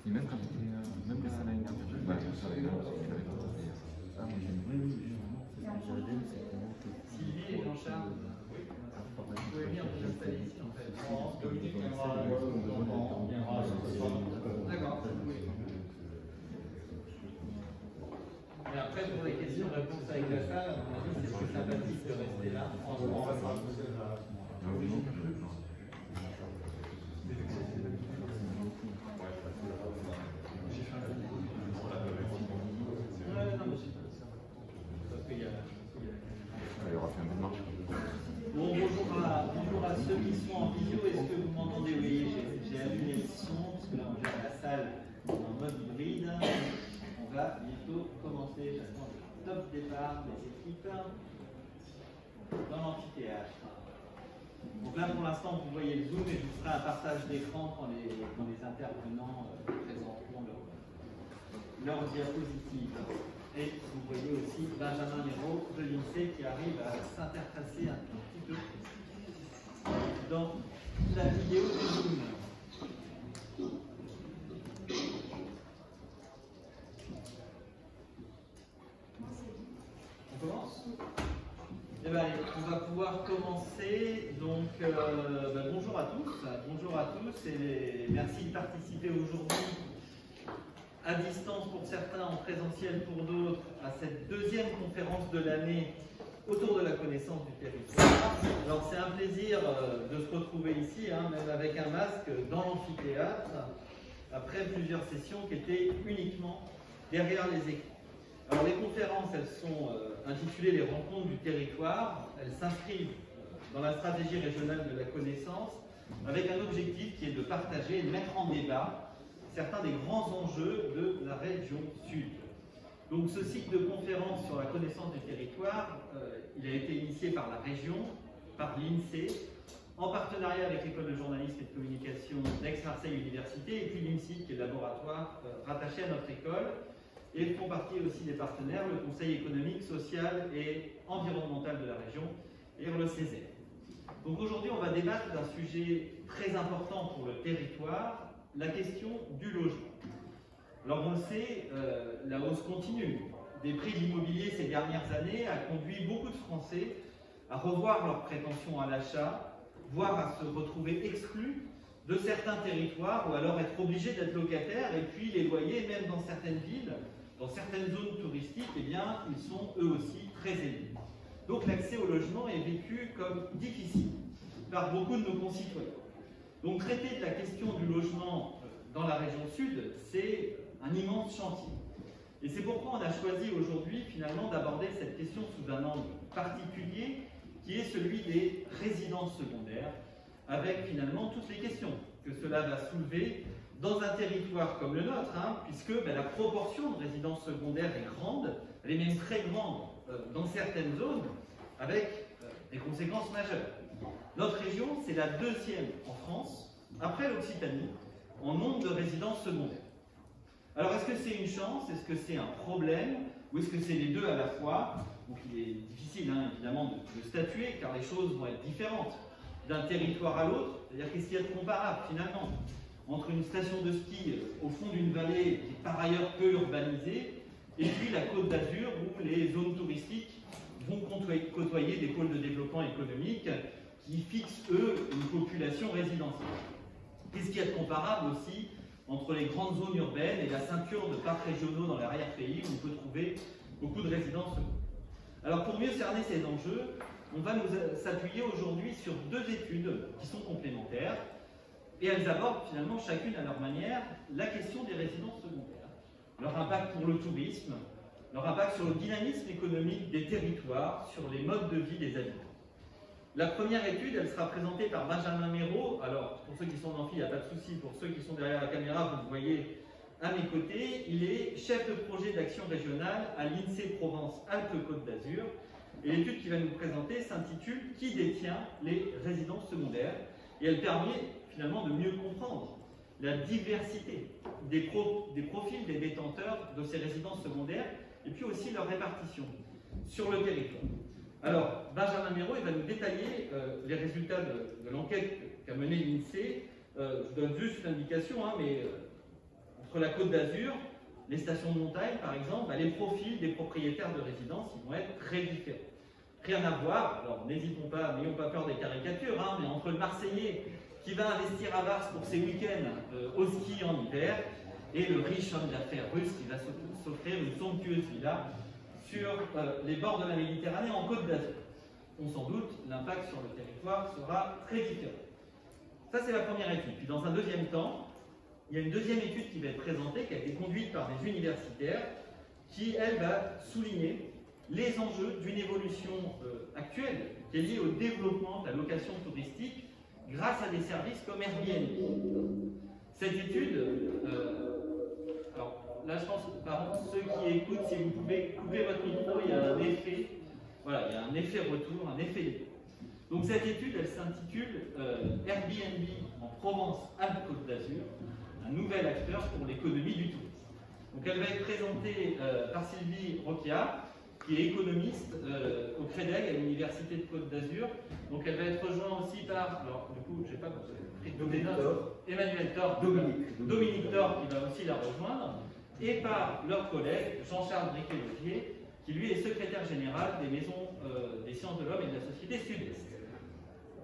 Et même quand même les salariés énergétiques, bah, les salariés énergétiques, ah, moi j'aime bien, c'est ce que j'aime, c'est comment Sylvie et Jean-Charles, vous pouvez venir vous installer ici en fait. D'accord. Et après, pour les questions-réponses avec la salle, à mon avis, c'est plus sympathique de rester là. Bon, bonjour à ceux qui sont en vidéo. Est-ce que vous m'entendez? Oui, j'ai allumé le son, parce que là, on gère la salle en mode hybride. On va bientôt commencer. J'attends le top départ des équipes dans l'amphithéâtre. Donc là, pour l'instant, vous voyez le zoom et je vous ferai un partage d'écran quand les intervenants présenteront leur diapositive. Et vous voyez aussi Benjamin Méraud de l'INSEE qui arrive à s'interfacer un tout petit peu dans la vidéo du zoom. On commence? Eh bien, allez, on va pouvoir commencer. Donc, bonjour à tous et merci de participer aujourd'hui à distance pour certains, en présentiel pour d'autres, à cette deuxième conférence de l'année autour de la connaissance du territoire. Alors c'est un plaisir de se retrouver ici, même avec un masque, dans l'amphithéâtre, après plusieurs sessions qui étaient uniquement derrière les écrans. Alors les conférences, elles sont intitulées les rencontres du territoire. Elles s'inscrivent dans la stratégie régionale de la connaissance avec un objectif qui est de partager et de mettre en débat certains des grands enjeux de la région sud. Donc ce cycle de conférences sur la connaissance du territoire, il a été initié par la région, par l'INSEE, en partenariat avec l'école de journalisme et de communication d'Aix-Marseille Université, et puis l'INSEE, qui est le laboratoire rattaché à notre école, et font partie aussi des partenaires, le Conseil économique, social et environnemental de la région, et le CESE. Donc aujourd'hui, on va débattre d'un sujet très important pour le territoire, la question du logement. Alors on le sait, la hausse continue des prix de l'immobilier ces dernières années a conduit beaucoup de Français à revoir leurs prétentions à l'achat, voire à se retrouver exclus de certains territoires ou alors être obligés d'être locataires, et puis les loyers, même dans certaines villes, dans certaines zones touristiques, eh bien, ils sont eux aussi très élevés. Donc l'accès au logement est vécu comme difficile par beaucoup de nos concitoyens. Donc traiter de la question du logement dans la région sud, c'est un immense chantier. Et c'est pourquoi on a choisi aujourd'hui finalement d'aborder cette question sous un angle particulier qui est celui des résidences secondaires, avec finalement toutes les questions que cela va soulever dans un territoire comme le nôtre, puisque la proportion de résidences secondaires est grande, elle est même très grande dans certaines zones, avec des conséquences majeures. Notre région, c'est la deuxième en France, après l'Occitanie, en nombre de résidences secondaires. Alors, est-ce que c'est une chance? Est-ce que c'est un problème? Ou est-ce que c'est les deux à la fois? Donc, il est difficile, évidemment, de statuer, car les choses vont être différentes d'un territoire à l'autre. C'est-à-dire, qu'est-ce qu'il y a de comparable, finalement, entre une station de ski au fond d'une vallée qui est par ailleurs peu urbanisée, et puis la Côte d'Azur, où les zones touristiques vont côtoyer des pôles de développement économique qui fixent, eux, une population résidentielle. Qu'est-ce qu'il y a de comparable aussi entre les grandes zones urbaines et la ceinture de parcs régionaux dans l'arrière-pays où on peut trouver beaucoup de résidences secondaires? Alors pour mieux cerner ces enjeux, on va s'appuyer aujourd'hui sur deux études qui sont complémentaires et elles abordent finalement chacune à leur manière la question des résidences secondaires, leur impact pour le tourisme, leur impact sur le dynamisme économique des territoires, sur les modes de vie des habitants. La première étude, elle sera présentée par Benjamin Méraud. Alors, pour ceux qui sont en amphi, il n'y a pas de souci. Pour ceux qui sont derrière la caméra, vous le voyez à mes côtés. Il est chef de projet d'action régionale à l'INSEE Provence-Alpes-Côte d'Azur. Et l'étude qu'il va nous présenter s'intitule « Qui détient les résidences secondaires ?» Et elle permet finalement de mieux comprendre la diversité des profils des détenteurs de ces résidences secondaires et puis aussi leur répartition sur le territoire. Alors, Benjamin Méraud, il va nous détailler les résultats de l'enquête qu'a menée l'INSEE. Je donne juste une indication, mais entre la Côte d'Azur, les stations de montagne par exemple, les profils des propriétaires de résidences ils vont être très différents. Rien à voir, alors n'hésitons pas, n'ayons pas peur des caricatures, hein, mais entre le Marseillais qui va investir à Vars pour ses week-ends au ski en hiver et le riche homme d'affaires russe qui va s'offrir une somptueuse villa sur les bords de la Méditerranée en Côte d'Azur. On s'en doute, l'impact sur le territoire sera très différent. Ça, c'est la première étude. Puis dans un deuxième temps, il y a une deuxième étude qui va être présentée, qui a été conduite par des universitaires, qui, elle, va souligner les enjeux d'une évolution actuelle qui est liée au développement de la location touristique grâce à des services comme Airbnb. Cette étude, alors là je pense, par ceux qui écoutent, si vous pouvez couper votre micro, il y a un effet, voilà, il y a un effet retour, un effet d'écho. Donc cette étude, elle s'intitule Airbnb en Provence-Alpes-Côte d'Azur, un nouvel acteur pour l'économie du tourisme. Donc elle va être présentée par Sylvie Roquia, qui est économiste au CREDEG à l'Université de Côte d'Azur. Donc elle va être rejointe aussi par, alors du coup, je ne sais pas, Emmanuel Thor, Dominique Thor qui va aussi la rejoindre, et par leur collègue Jean-Charles Briquet-Levier, qui lui est secrétaire général des maisons des sciences de l'homme et de la société Sud-Est.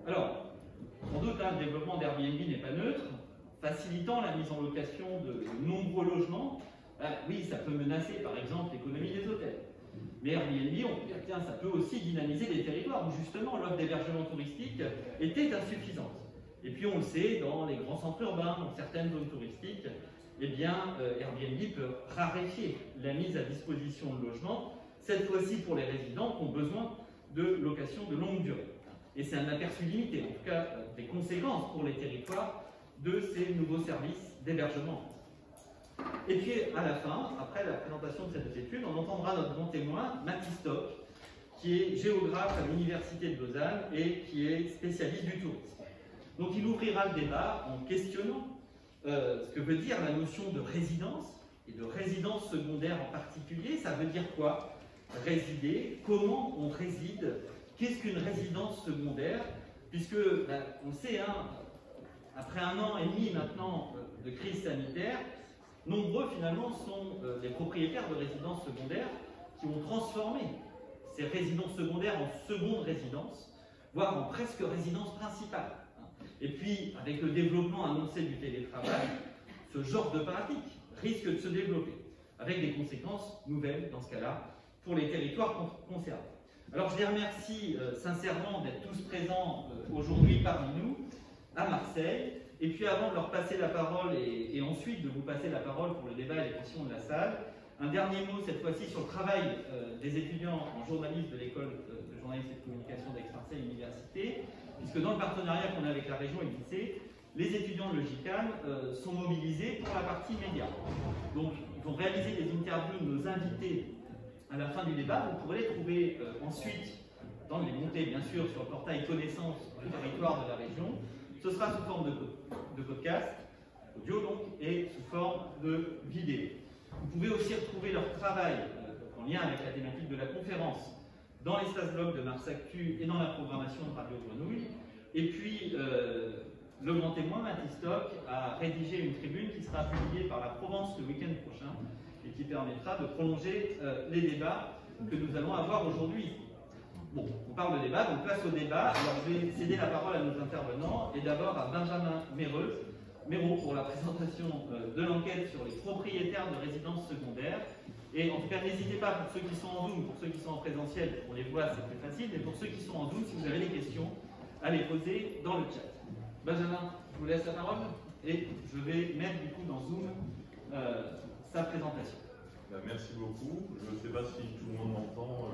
Alors, sans doute, le développement d'Airbnb n'est pas neutre, facilitant la mise en location de nombreux logements. Oui, ça peut menacer par exemple l'économie des hôtels. Mais Airbnb, on peut dire, tiens, ça peut aussi dynamiser des territoires où justement l'offre d'hébergement touristique était insuffisante. Et puis on le sait, dans les grands centres urbains, dans certaines zones touristiques, eh bien, Airbnb peut raréfier la mise à disposition de logements, cette fois-ci pour les résidents qui ont besoin de location de longue durée. Et c'est un aperçu limité, en tout cas des conséquences pour les territoires de ces nouveaux services d'hébergement. Et puis à la fin, après la présentation de cette étude, on entendra notre grand témoin, Mathis Stock, qui est géographe à l'Université de Lausanne et qui est spécialiste du tourisme. Donc il ouvrira le débat en questionnant ce que veut dire la notion de résidence, et de résidence secondaire en particulier. Ça veut dire quoi? Résider, comment on réside, qu'est-ce qu'une résidence secondaire? Puisque, on le sait, après 1 an et demi maintenant de crise sanitaire, nombreux finalement sont les propriétaires de résidences secondaires qui ont transformé ces résidences secondaires en seconde résidence, voire en presque résidence principale. Et puis, avec le développement annoncé du télétravail, ce genre de pratique risque de se développer, avec des conséquences nouvelles, dans ce cas-là, pour les territoires concernés. Alors, je les remercie sincèrement d'être tous présents aujourd'hui parmi nous, à Marseille. Et puis, avant de leur passer la parole et ensuite de vous passer la parole pour le débat et les questions de la salle, un dernier mot cette fois-ci sur le travail des étudiants en journalisme de l'école de journalisme et de communication d'Aix-Marseille Université, puisque dans le partenariat qu'on a avec la région et le lycée, les étudiants de l'EJICAM sont mobilisés pour la partie médias. Donc, ils vont réaliser des interviews de nos invités à la fin du débat. Vous pourrez les trouver ensuite, dans les montées bien sûr, sur le portail connaissance du territoire de la région. Ce sera sous forme de podcast, audio donc, et sous forme de vidéo. Vous pouvez aussi retrouver leur travail en lien avec la thématique de la conférence dans l'espace blog de Mars Actu et dans la programmation de Radio Grenouille. Et puis, le grand témoin, Mathis Stock, a rédigé une tribune qui sera publiée par la Provence le week-end prochain et qui permettra de prolonger les débats que nous allons avoir aujourd'hui. Bon, on parle de débat, donc place au débat. Alors, je vais céder la parole à nos intervenants et d'abord à Benjamin Méraud pour la présentation de l'enquête sur les propriétaires de résidences secondaires. Et en tout cas, n'hésitez pas, pour ceux qui sont en Zoom, pour ceux qui sont en présentiel, on les voit, c'est plus facile, mais pour ceux qui sont en Zoom, si vous avez des questions, à les poser dans le chat. Benjamin, je vous laisse la parole et je vais mettre du coup dans Zoom sa présentation. Merci beaucoup. Je ne sais pas si tout le monde m'entend,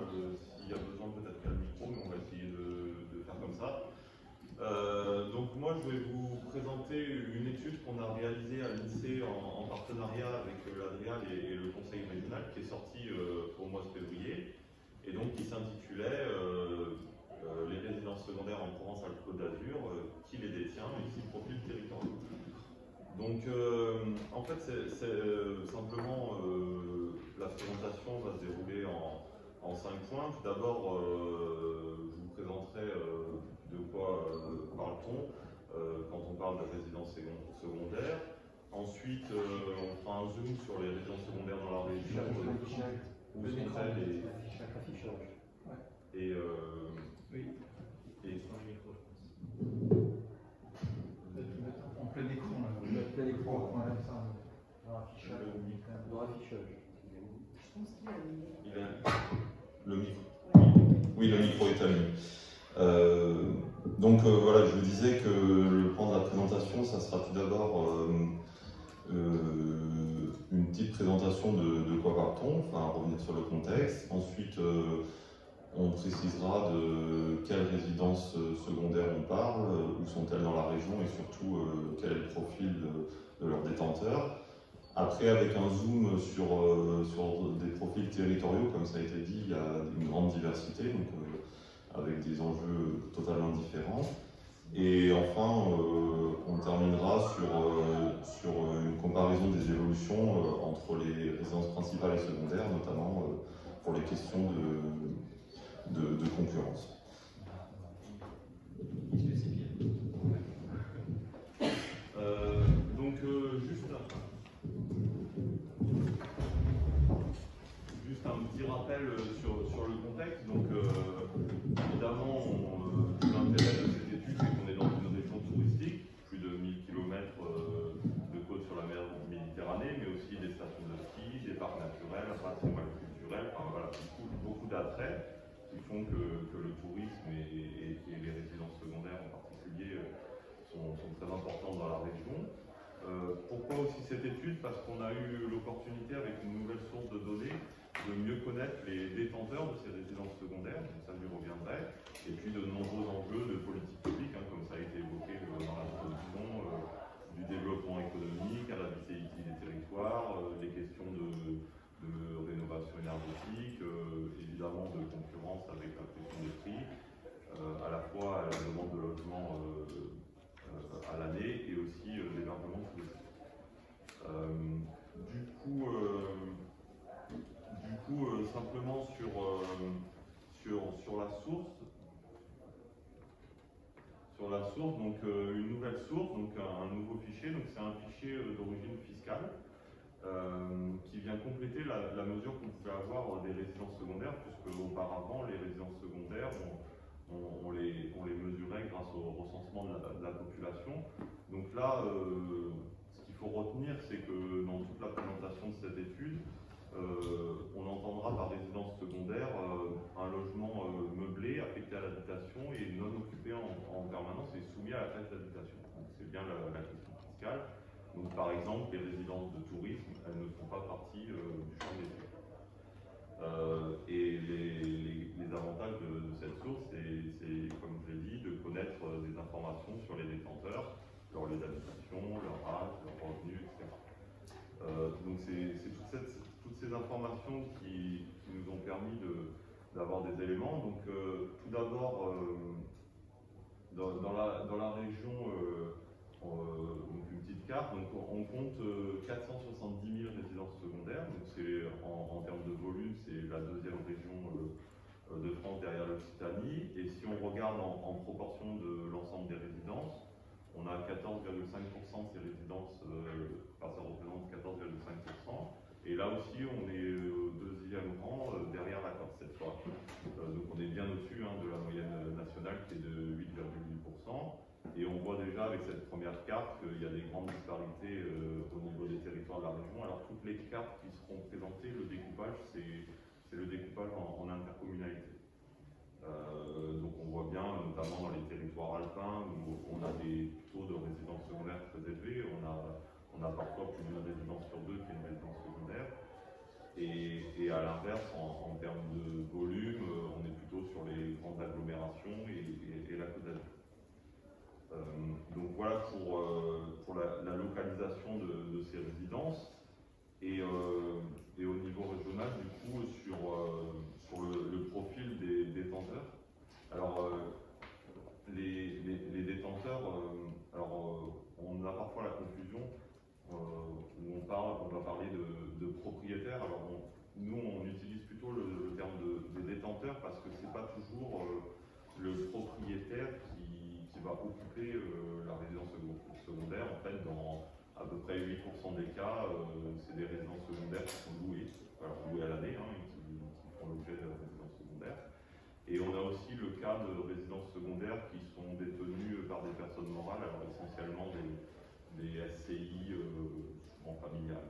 s'il y a besoin peut-être qu'il y a le micro, mais on va essayer de faire comme ça. Donc moi je vais vous présenter une étude qu'on a réalisée à l'INSEE en partenariat avec l'ADRIAL et le Conseil régional qui est sortie au mois de février et donc qui s'intitulait les résidences secondaires en Provence-Alpes-Côte d'Azur, qui les détient et qui profile territorial. Donc en fait c'est simplement la présentation va se dérouler en 5 points. Tout d'abord je vous présenterai de quoi parle-t-on quand on parle de résidence secondaire. Ensuite, on fera un zoom sur les résidences secondaires dans la région. Où sont-elles et Oui. Et Sur le micro, je pense. En plein écran, là. En plein écran, Ouais, ça. Dans l'affichage. dans l'affichage. Je pense qu'il a mis. il a le micro. Oui, le micro est allumé. Donc voilà, je vous disais que le plan de la présentation, ça sera tout d'abord une petite présentation de quoi parle-t-on, enfin revenir sur le contexte. Ensuite, on précisera de quelles résidences secondaires on parle, où sont-elles dans la région et surtout quel est le profil de leurs détenteurs. Après, avec un zoom sur des profils territoriaux, comme ça a été dit, il y a une grande diversité, donc avec des enjeux totalement différents. Et enfin, on terminera sur une comparaison des évolutions entre les résidences principales et secondaires, notamment pour les questions de concurrence. Juste un petit rappel sur le contexte. Donc, évidemment, l'intérêt de cette étude, c'est qu'on est dans une région touristique, plus de 1000 km de côte sur la mer Méditerranée, mais aussi des stations de ski, des parcs naturels, un patrimoine culturel, enfin voilà, beaucoup d'attraits qui font que le tourisme et les résidences secondaires en particulier sont très importants dans la région. Pourquoi aussi cette étude? Parce qu'on a eu l'opportunité, avec une nouvelle source de données, de mieux connaître les détenteurs de ces résidences secondaires, donc ça lui reviendrait, et puis de nombreux enjeux de politique publique, comme ça a été évoqué dans la introduction, du développement économique à la vitalité des territoires, des questions de rénovation énergétique, évidemment de concurrence avec la question des prix, à la fois à la demande de logement à l'année et aussi l'hébergement touristique. Simplement sur la source. Sur la source, donc une nouvelle source, donc un nouveau fichier. Donc c'est un fichier d'origine fiscale qui vient compléter la mesure qu'on pouvait avoir des résidences secondaires, puisque auparavant les résidences secondaires on les mesurait grâce au recensement de la population. Donc là, ce qu'il faut retenir, c'est que dans toute la présentation de cette étude, on entendra par résidence secondaire un logement meublé, affecté à l'habitation et non occupé en permanence et soumis à la taxe d'habitation. C'est bien la question fiscale. Donc par exemple, les résidences de tourisme, elles ne font pas partie du champ d'études. Et les avantages de cette source, c'est, comme je l'ai dit, de connaître des informations sur les détenteurs, leur lieu d'habitation, leur âge, leurs revenus, etc. Donc c'est toutes ces informations qui nous ont permis d'avoir des éléments. Donc tout d'abord, dans la région, donc une petite carte, donc on compte 470 000 résidences secondaires. Donc c'est en termes de volume, c'est la deuxième région de France derrière l'Occitanie. Et si on regarde en proportion de l'ensemble des résidences, on a 14,5% de ces résidences, ça représente 14,5%. Et là aussi, on est au deuxième rang derrière la Corse cette fois. Donc on est bien au-dessus de la moyenne nationale qui est de 8,8%. Et on voit déjà avec cette première carte qu'il y a des grandes disparités au niveau des territoires de la région. Alors toutes les cartes qui seront présentées, le découpage, c'est le découpage en intercommunalité. Donc on voit bien, notamment dans les territoires alpins, où on a des taux de résidence secondaire très élevés. On a parfois plus d'une résidence sur deux qui est une résidence secondaire. Et à l'inverse, en termes de volume, on est plutôt sur les grandes agglomérations et la Côte d'Azur. Donc voilà pour la localisation de ces résidences. Et au niveau régional, du coup, sur le profil des détenteurs. Alors, les détenteurs, on a parfois la confusion où on va parler de propriétaires. Alors, nous, on utilise plutôt le terme de détenteur parce que c'est pas toujours le propriétaire qui va occuper la résidence secondaire. En fait, dans à peu près 8% des cas, c'est Et on a aussi le cas de résidences secondaires qui sont détenues par des personnes morales, alors essentiellement des SCI, souvent familiales.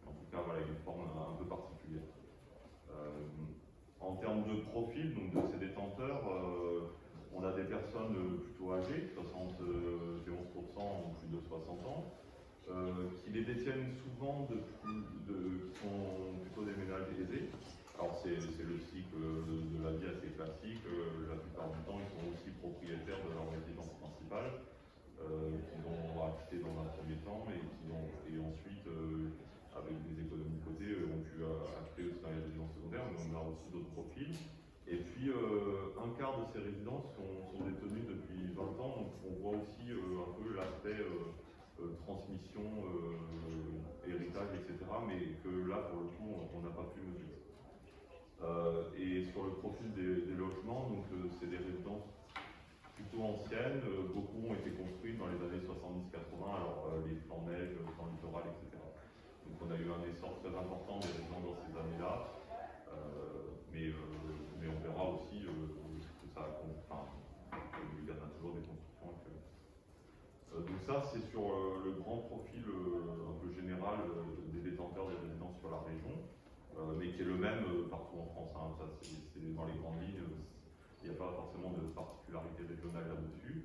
En tout cas, voilà, une forme un peu particulière. En termes de profil, donc de ces détenteurs, on a des personnes plutôt âgées, 71% ont plus de 60 ans, qui les détiennent souvent qui sont plutôt des ménages aisés. Alors c'est le cycle de la vie assez classique. La plupart du temps, ils sont aussi propriétaires de leur résidence principale, qu'ils ont acheté dans un premier temps et ensuite, avec des économies de côté, ont pu acheter aussi dans les résidences secondaires, mais on a aussi d'autres profils. Et puis, un quart de ces résidences sont détenues depuis 20 ans, donc on voit aussi un peu l'aspect transmission, héritage, etc., mais que là, pour le coup, on n'a pas pu mesurer. Et sur le profil des logements, donc c'est des résidences plutôt anciennes, beaucoup ont été construits dans les années 70-80, alors les flancs neige, flancs littoral, etc. Donc on a eu un essor très important des résidences dans ces années-là, mais on verra aussi que ça a, il y en a toujours des constructions actuelles. Donc ça c'est sur le grand profil un peu général des détenteurs des résidences sur la région, mais qui est le même partout en France. Hein. Ça c'est dans les grandes lignes, il n'y a pas forcément de particularité régionale là-dessus.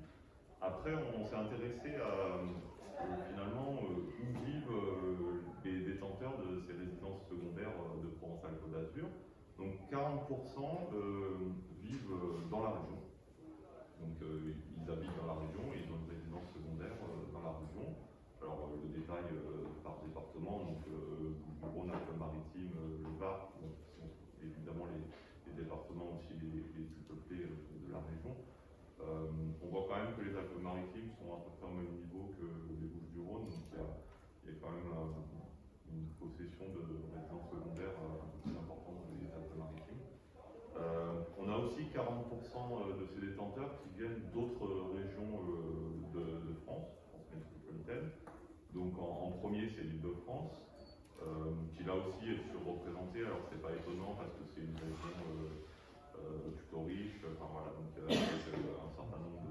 Après on s'est intéressé à finalement où vivent les détenteurs de ces résidences secondaires de Provence-Alpes-Côte d'Azur. Donc 40% vivent dans la région. Donc ils habitent dans la région et ils ont une résidence secondaire dans la région. Alors le détail par département, donc Rhône, Alpes-Maritimes, le Var, donc, qui sont évidemment les départements aussi les plus peuplés de la région. On voit quand même que les Alpes-Maritimes sont à peu près au même niveau que les Bouches-du-Rhône, donc il y a quand même une possession de résidences secondaires un peu plus importante que les Alpes-Maritimes. On a aussi 40% de ces détenteurs qui viennent d'autres régions de France métropolitaine. Donc en premier, c'est l'Île-de-France, qui là aussi est surreprésentée. Alors c'est pas étonnant parce que c'est une région plutôt riche. Enfin voilà, donc un certain nombre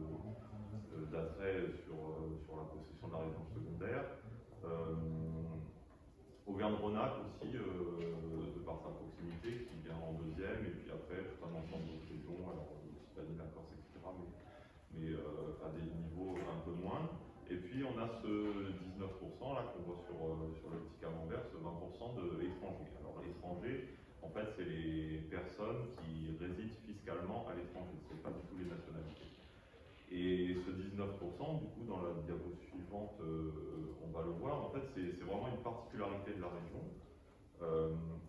d'attraits sur la possession de la résidence secondaire. Auvergne-Rhône-Alpes aussi, de par sa proximité, qui vient en deuxième, et puis après tout un ensemble d'autres régions, alors l'Occitanie, la Corse, etc., mais à des niveaux un peu moins. Et puis on a ce 19% là qu'on voit sur le petit camembert, ce 20% d'étrangers. Alors l'étranger, en fait, c'est les personnes qui résident fiscalement à l'étranger, c'est pas du tout les nationalités. Et ce 19%, du coup, dans la diapo suivante, on va le voir, en fait, c'est vraiment une particularité de la région.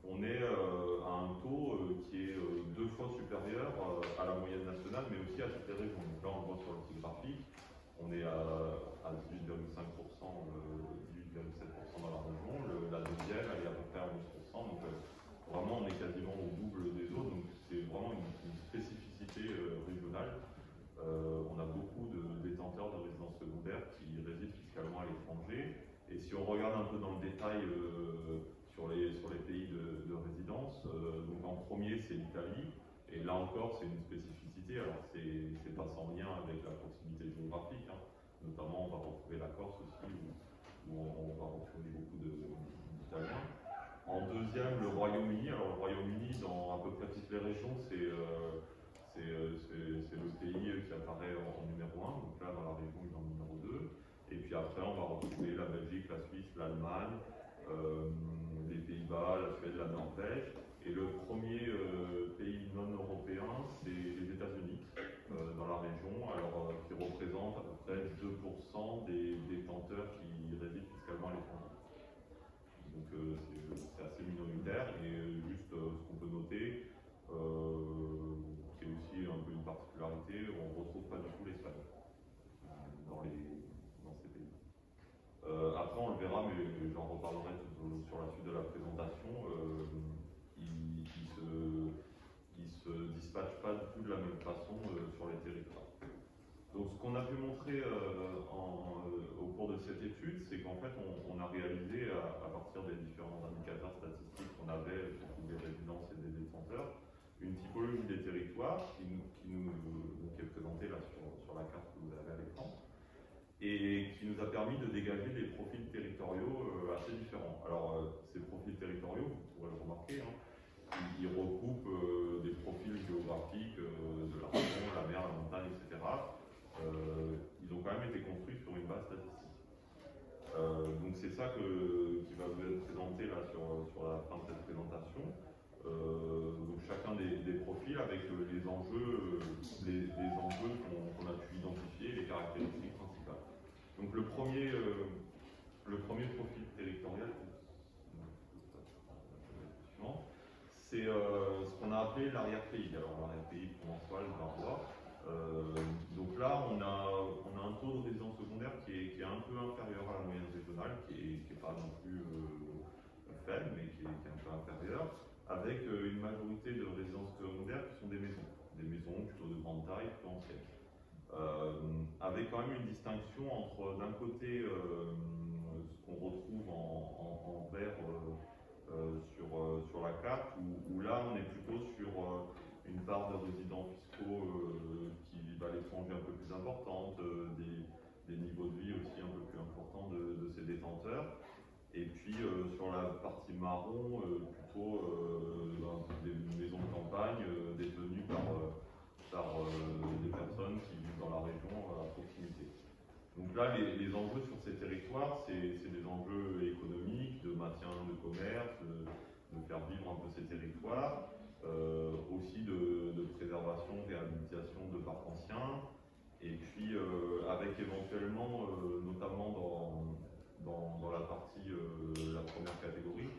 On est à un taux qui est 2 fois supérieur à la moyenne nationale, mais aussi à toutes les régions. Donc là, on le voit sur le petit graphique, on est à 18,5%, 18,7% dans la région. La deuxième, elle est à peu près à 11%. Donc vraiment, on est quasiment au double des autres. Donc c'est vraiment une spécificité régionale. On a beaucoup de détenteurs de résidences secondaires qui résident fiscalement à l'étranger. Et si on regarde un peu dans le détail sur les pays de résidence, donc en premier c'est l'Italie, et là encore c'est une spécificité, alors c'est pas sans lien avec la proximité géographique, hein. Notamment on va retrouver la Corse aussi, où on va retrouver beaucoup d'Italiens. En deuxième, le Royaume-Uni. Alors le Royaume-Uni, dans à peu près toutes les régions, c'est le pays qui apparaît en numéro 1, donc là dans la région il est en numéro 2. Et puis après on va retrouver la Belgique, la Suisse, l'Allemagne, les Pays-Bas, la Suède, la Norvège. Et le premier pays non européen, c'est les États-Unis, dans la région, alors qui représente à peu près 2% des détenteurs qui résident fiscalement à l'étranger. Donc c'est assez minoritaire, et juste ce qu'on peut noter, qui est aussi un peu une particularité, on ne retrouve pas du tout l'Espagne dans ces pays. Après on le verra, mais j'en reparlerai sur la suite de la présentation, ils se dispatchent pas du tout de la même façon sur les territoires. Donc ce qu'on a pu montrer au cours de cette étude, c'est qu'en fait on a réalisé à partir des différents indicateurs statistiques qu'on avait sur toutes les résidences et des détenteurs, une typologie des territoires qui est présentée là sur la carte que vous avez à l'écran, et qui nous a permis de dégager des profils territoriaux assez différents. Alors, ces profils territoriaux, vous pourrez le remarquer, hein, ils recoupent des profils géographiques de la région, la mer, la montagne, etc. Ils ont quand même été construits sur une base statistique. Donc c'est ça qui va vous être présenté là sur la fin de cette présentation. Donc chacun des profils avec les enjeux qu'on a pu identifier, les caractéristiques principales. Donc le premier profil territorial, c'est ce qu'on a appelé l'arrière-pays. Alors l'arrière-pays provençal, barrois. Donc là, on a un taux de résidence secondaire qui est un peu inférieur à la moyenne régionale, qui n'est pas non plus faible, mais qui est un peu inférieur, avec une majorité de résidences secondaires qui sont des maisons plutôt de grande taille, plutôt anciennes. Avec quand même une distinction entre d'un côté ce qu'on retrouve en vert sur la carte, où là on est plutôt sur une part de résidents fiscaux qui vivent à l'étranger un peu plus importante, des niveaux de vie aussi un peu plus importants de ces détenteurs. Et puis sur la partie marron, plutôt des maisons de campagne détenues par des personnes qui vivent dans la région à proximité. Donc là, les enjeux sur ces territoires, c'est des enjeux économiques, de maintien de commerce, de faire vivre un peu ces territoires, aussi de préservation, réhabilitation de parcs anciens, et puis avec éventuellement, notamment dans la partie, la première catégorie,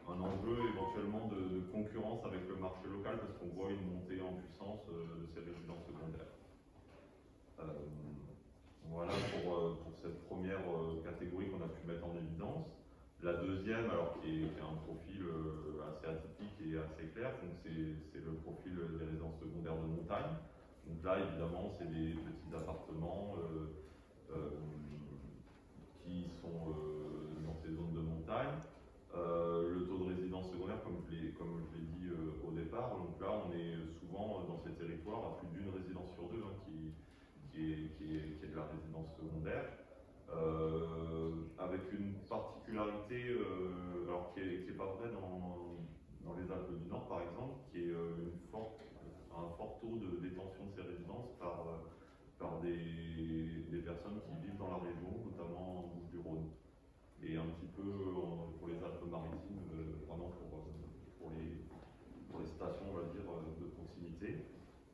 un enjeu éventuellement de concurrence avec le marché local, parce qu'on voit une montée en puissance de ces résidences secondaires. Voilà pour cette première catégorie qu'on a pu mettre en évidence. La deuxième, alors qui est un profil assez atypique et assez clair, donc c'est le profil des résidences secondaires de montagne. Donc là, évidemment, c'est des petits appartements qui sont dans ces zones de montagne. Le taux de résidence secondaire, comme je l'ai dit au départ, donc là, on est souvent dans ces territoires à plus d'une résidence sur deux qui est de la résidence secondaire, avec une particularité alors qui est pas vraie dans les Alpes du Nord par exemple, qui est un fort taux de détention de ces résidences par des personnes qui vivent dans la région, notamment en Bouches-du-Rhône, et un petit peu pour les Alpes-Maritimes, vraiment pour les stations, on va dire, de proximité.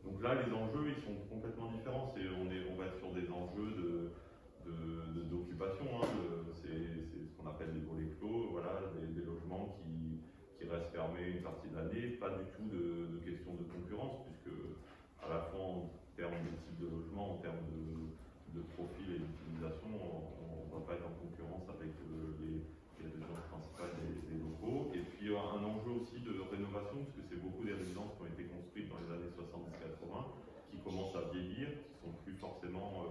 Donc là, les enjeux, ils sont complètement différents. On va être sur des enjeux d'occupation. Hein, c'est ce qu'on appelle des volets clos, voilà, des logements qui restent fermés une partie de l'année. Pas du tout de question de concurrence, puisque à la fois en termes de type de logement, en termes de profil et d'utilisation, on ne va pas être en concurrence avec les résidences principales des locaux. Et puis un enjeu aussi de rénovation, puisque c'est beaucoup des résidences qui ont été construites dans les années 70-80, qui commencent à vieillir, qui sont plus forcément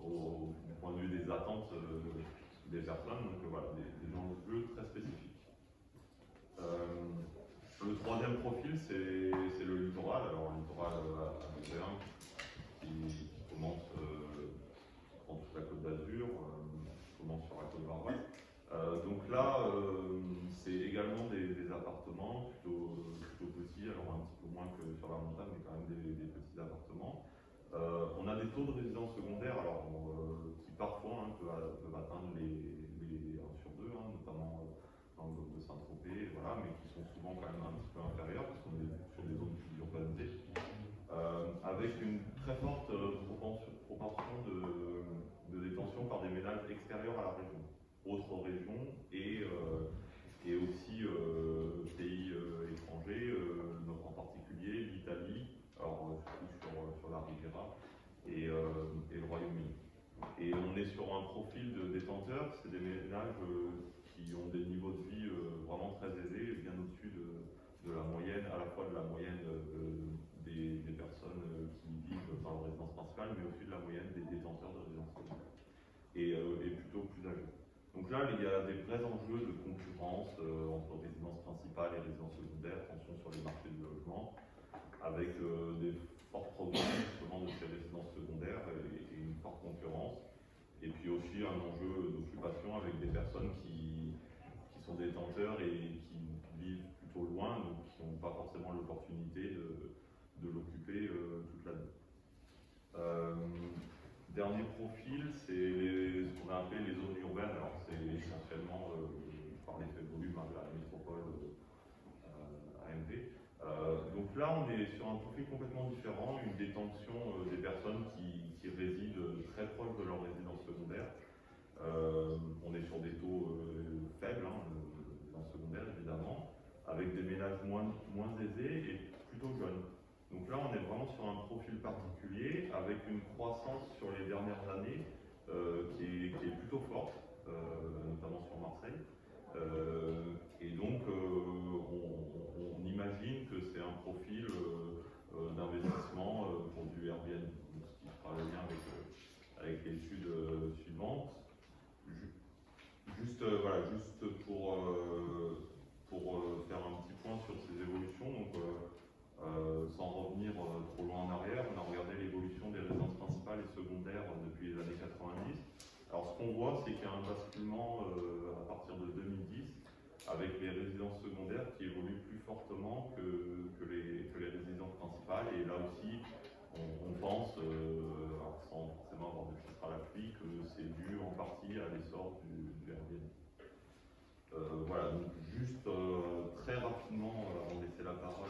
au point de vue des attentes des personnes. Donc voilà, des enjeux très spécifiques. Le troisième profil, c'est le littoral. Alors le littoral européen qui commence dans toute la Côte d'Azur, commence sur la Côte d'Arvor. Donc là, c'est également des appartements plutôt petits, alors un petit peu moins que sur la montagne, mais quand même des petits appartements. On a des taux de résidence secondaire alors, qui parfois peuvent atteindre les 1 sur 2, hein, notamment dans le zone de Saint-Tropez, voilà, mais qui sont souvent quand même un petit peu inférieurs, parce qu'on est sur des zones plus urbanisées, avec une très forte proportion de détention par des ménages extérieurs à la région, autres régions et aussi pays étrangers, en particulier l'Italie, alors surtout sur la Riviera et le Royaume-Uni. Et on est sur un profil de détenteurs, c'est des ménages qui ont des niveaux de vie vraiment très aisés, bien au-dessus de la moyenne, à la fois de la moyenne des personnes qui vivent dans leur résidence principale, mais aussi de la moyenne des détenteurs de résidence secondaire, et plutôt plus âgés. Donc Donc là, il y a des vrais enjeux de concurrence entre résidences principales et résidences secondaires, tension sur les marchés du logement, avec des fortes progressions justement de ces résidences secondaires et une forte concurrence. Et puis aussi un enjeu d'occupation avec des personnes qui sont détenteurs et qui vivent plutôt loin, donc qui n'ont pas forcément l'opportunité de l'occuper toute l'année. Dernier profil, c'est ce qu'on a appelé les zones urbaines. Alors c'est essentiellement par l'effet volume de la métropole AMP. Donc là, on est sur un profil complètement différent, une détention des personnes qui résident très proches de leur résidence secondaire. On est sur des taux faibles, dans le secondaire évidemment, avec des ménages moins aisés et plutôt jeunes. Donc là, on est vraiment sur un profil particulier, avec une croissance sur les dernières années qui est plutôt forte, notamment sur Marseille. Et donc, on imagine que c'est un profil d'investissement pour du Airbnb, donc, ce qui fera le lien avec l'étude suivante. Juste pour faire un petit point sur ces évolutions, donc, sans revenir trop loin en arrière, on a regardé l'évolution des résidences principales et secondaires depuis les années 90. Alors ce qu'on voit, c'est qu'il y a un basculement à partir de 2010 avec les résidences secondaires qui évoluent plus fortement que les résidences principales. Et là aussi, on pense, alors sans forcément avoir de chiffres à l'appui, que c'est dû en partie à l'essor du Airbnb. Voilà, donc juste très rapidement, on laissait la parole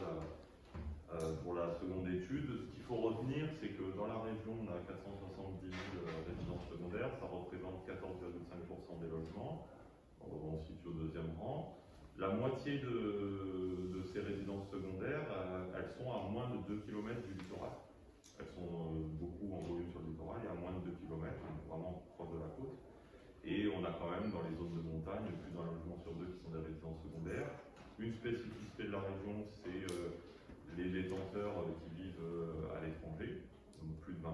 pour la seconde étude. Ce qu'il faut retenir, c'est que dans la région, on a 470 000 résidences secondaires, ça représente 14,5% des logements. On se situe au deuxième rang. La moitié de ces résidences secondaires, elles sont à moins de 2 km du littoral. Elles sont beaucoup en volume sur le littoral, et à moins de 2 km, donc vraiment proche de la côte. Et on a quand même dans les zones de montagne plus d'un logement sur deux qui sont des résidences secondaires. Une spécificité de la région, c'est les détenteurs qui vivent à l'étranger, donc plus de 20%,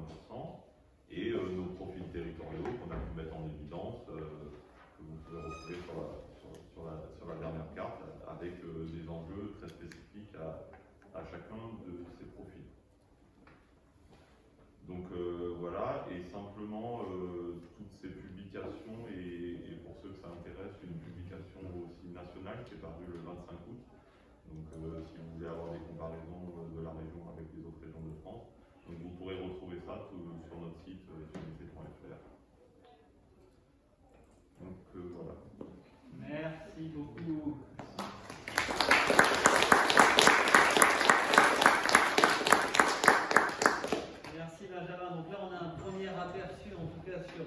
et nos profils territoriaux qu'on a pu mettre en évidence, que vous pouvez retrouver sur la dernière carte, avec des enjeux très spécifiques à chacun de ces profils. Donc voilà, et simplement toutes ces publications, et pour ceux que ça intéresse, une publication aussi nationale qui est parue le 25 août. Donc si vous voulez avoir des comparaisons de la région avec les autres régions de France, donc vous pourrez retrouver ça sur notre site sur lycée.fr. Donc voilà. Merci beaucoup. Merci Benjamin. Donc là on a un premier aperçu en tout cas sur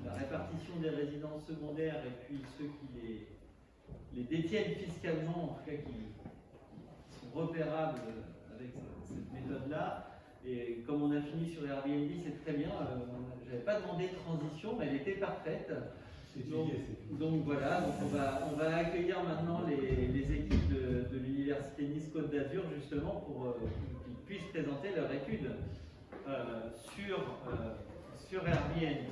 la répartition des résidences secondaires et puis ceux qui les détiennent fiscalement, en tout cas qui sont repérables avec cette méthode-là. Et comme on a fini sur Airbnb, c'est très bien. Je n'avais pas demandé de transition, mais elle était parfaite. Donc voilà, donc on va accueillir maintenant les équipes de l'Université Nice Côte d'Azur justement pour qu'ils puissent présenter leur étude sur Airbnb.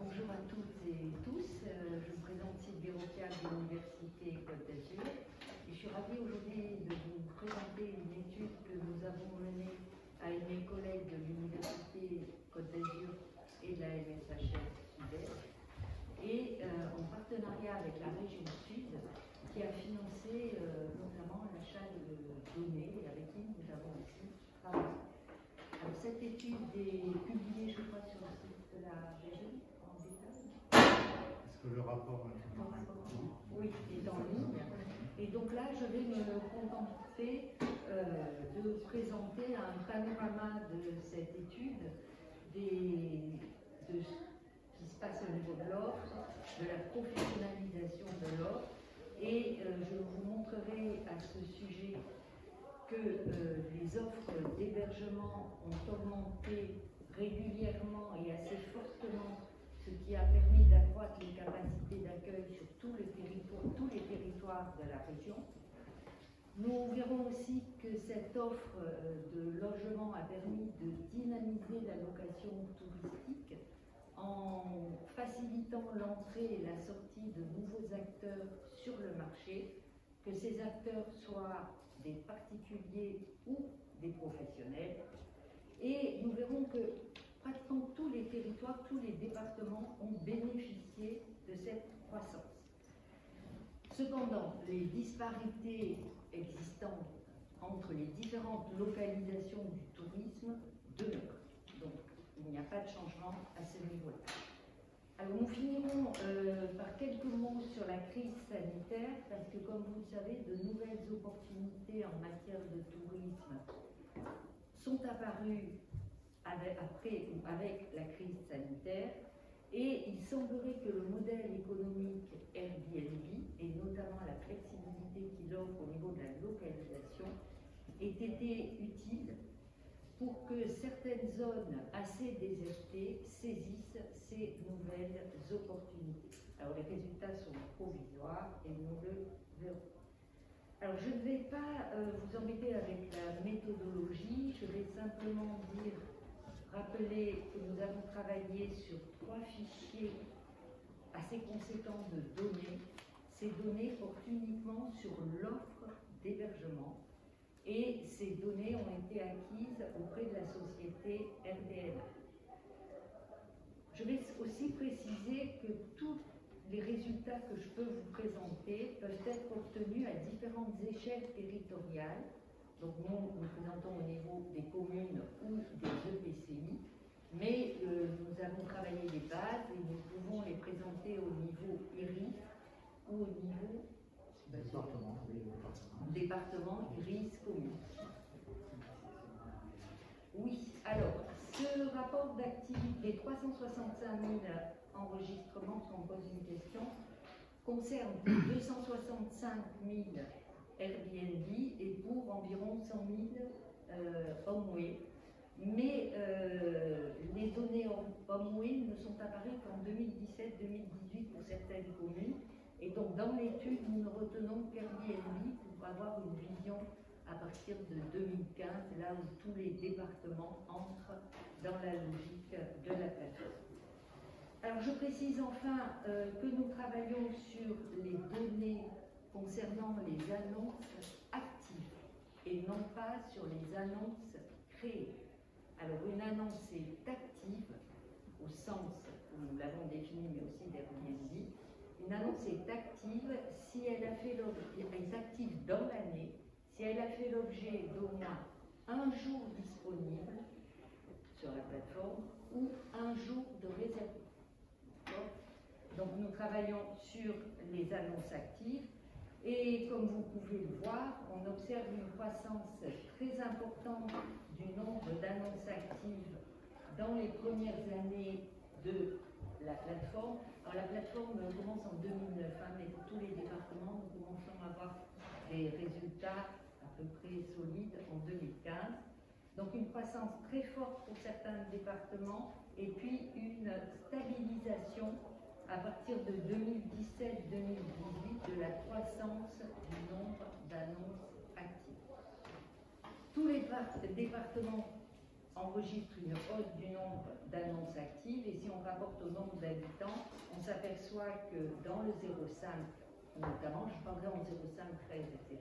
Bonjour à toutes et tous, je me présente Sylvie Roquial de l'Université Côte d'Azur et je suis ravie aujourd'hui de vous présenter une étude que nous avons menée avec mes collègues de l'Université Côte d'Azur et de la MSHS Sud-Est et en partenariat avec la région Sud qui a financé notamment l'achat de données et avec qui nous avons aussi travaillé. Alors, cette étude est publiée, je crois, sur le site de la région. Est-ce que le rapport oui, est en ligne. Et donc là, je vais me contenter de présenter un panorama de cette étude, des à ce sujet que les offres d'hébergement ont augmenté régulièrement et assez fortement, ce qui a permis d'accroître les capacités d'accueil sur tous les territoires de la région. Nous verrons aussi que cette offre de logement a permis de dynamiser la location touristique en facilitant l'entrée et la sortie de nouveaux acteurs sur le marché, que ces acteurs soient des particuliers ou des professionnels. Et nous verrons que pratiquement tous les territoires, tous les départements ont bénéficié de cette croissance. Cependant, les disparités existantes entre les différentes localisations du tourisme demeurent. Donc, il n'y a pas de changement à ce niveau-là. Alors, nous finirons par quelques mots sur la crise sanitaire, parce que, comme vous le savez, de nouvelles opportunités en matière de tourisme sont apparues avec la crise sanitaire, et il semblerait que le modèle économique Airbnb, et notamment la flexibilité qu'il offre au niveau de la localisation, ait été utile pour que certaines zones assez désertées saisissent ces nouvelles opportunités. Alors les résultats sont provisoires et nous le verrons. Alors je ne vais pas vous embêter avec la méthodologie, je vais simplement rappeler que nous avons travaillé sur 3 fichiers assez conséquents de données. Ces données portent uniquement sur l'offre d'hébergement et ces données ont été acquises auprès de la société RDN. Je vais aussi préciser que tous les résultats que je peux vous présenter peuvent être obtenus à différentes échelles territoriales. Donc nous présentons au niveau des communes ou des EPCI, mais nous avons travaillé les bases et nous pouvons les présenter au niveau IRIS ou au niveau département IRIS commune. Oui, alors, ce rapport d'activité, 365 000 enregistrements, si on pose une question, concerne 265 000 Airbnb et pour environ 100 000 HomeAway. Mais les données HomeAway ne sont apparues qu'en 2017-2018 pour certaines communes. Et donc dans l'étude, nous ne retenons qu'Airbnb pour avoir une vision à partir de 2015, là où tous les départements entrent dans la logique de la plateforme. Alors je précise enfin que nous travaillons sur les données concernant les annonces actives et non pas sur les annonces créées. Alors une annonce est active au sens où nous l'avons défini, mais aussi d'Airbnb. Une annonce est active si elle a fait l'objet, est active dans l'année, si elle a fait l'objet d'au moins un jour disponible sur la plateforme ou un jour de réservation. Donc nous travaillons sur les annonces actives et comme vous pouvez le voir, on observe une croissance très importante du nombre d'annonces actives dans les premières années de la plateforme. Alors la plateforme commence en 2009, mais pour tous les départements, nous commençons à avoir des résultats à peu près solides en 2015. Donc une croissance très forte pour certains départements et puis une stabilisation à partir de 2017-2018 de la croissance du nombre d'annonces actives. Tous les départements enregistrent une hausse du nombre d'annonces actives et si on rapporte au nombre d'habitants, on s'aperçoit que dans le 0,5 notamment, je parlerai en 0,5, 13, etc.,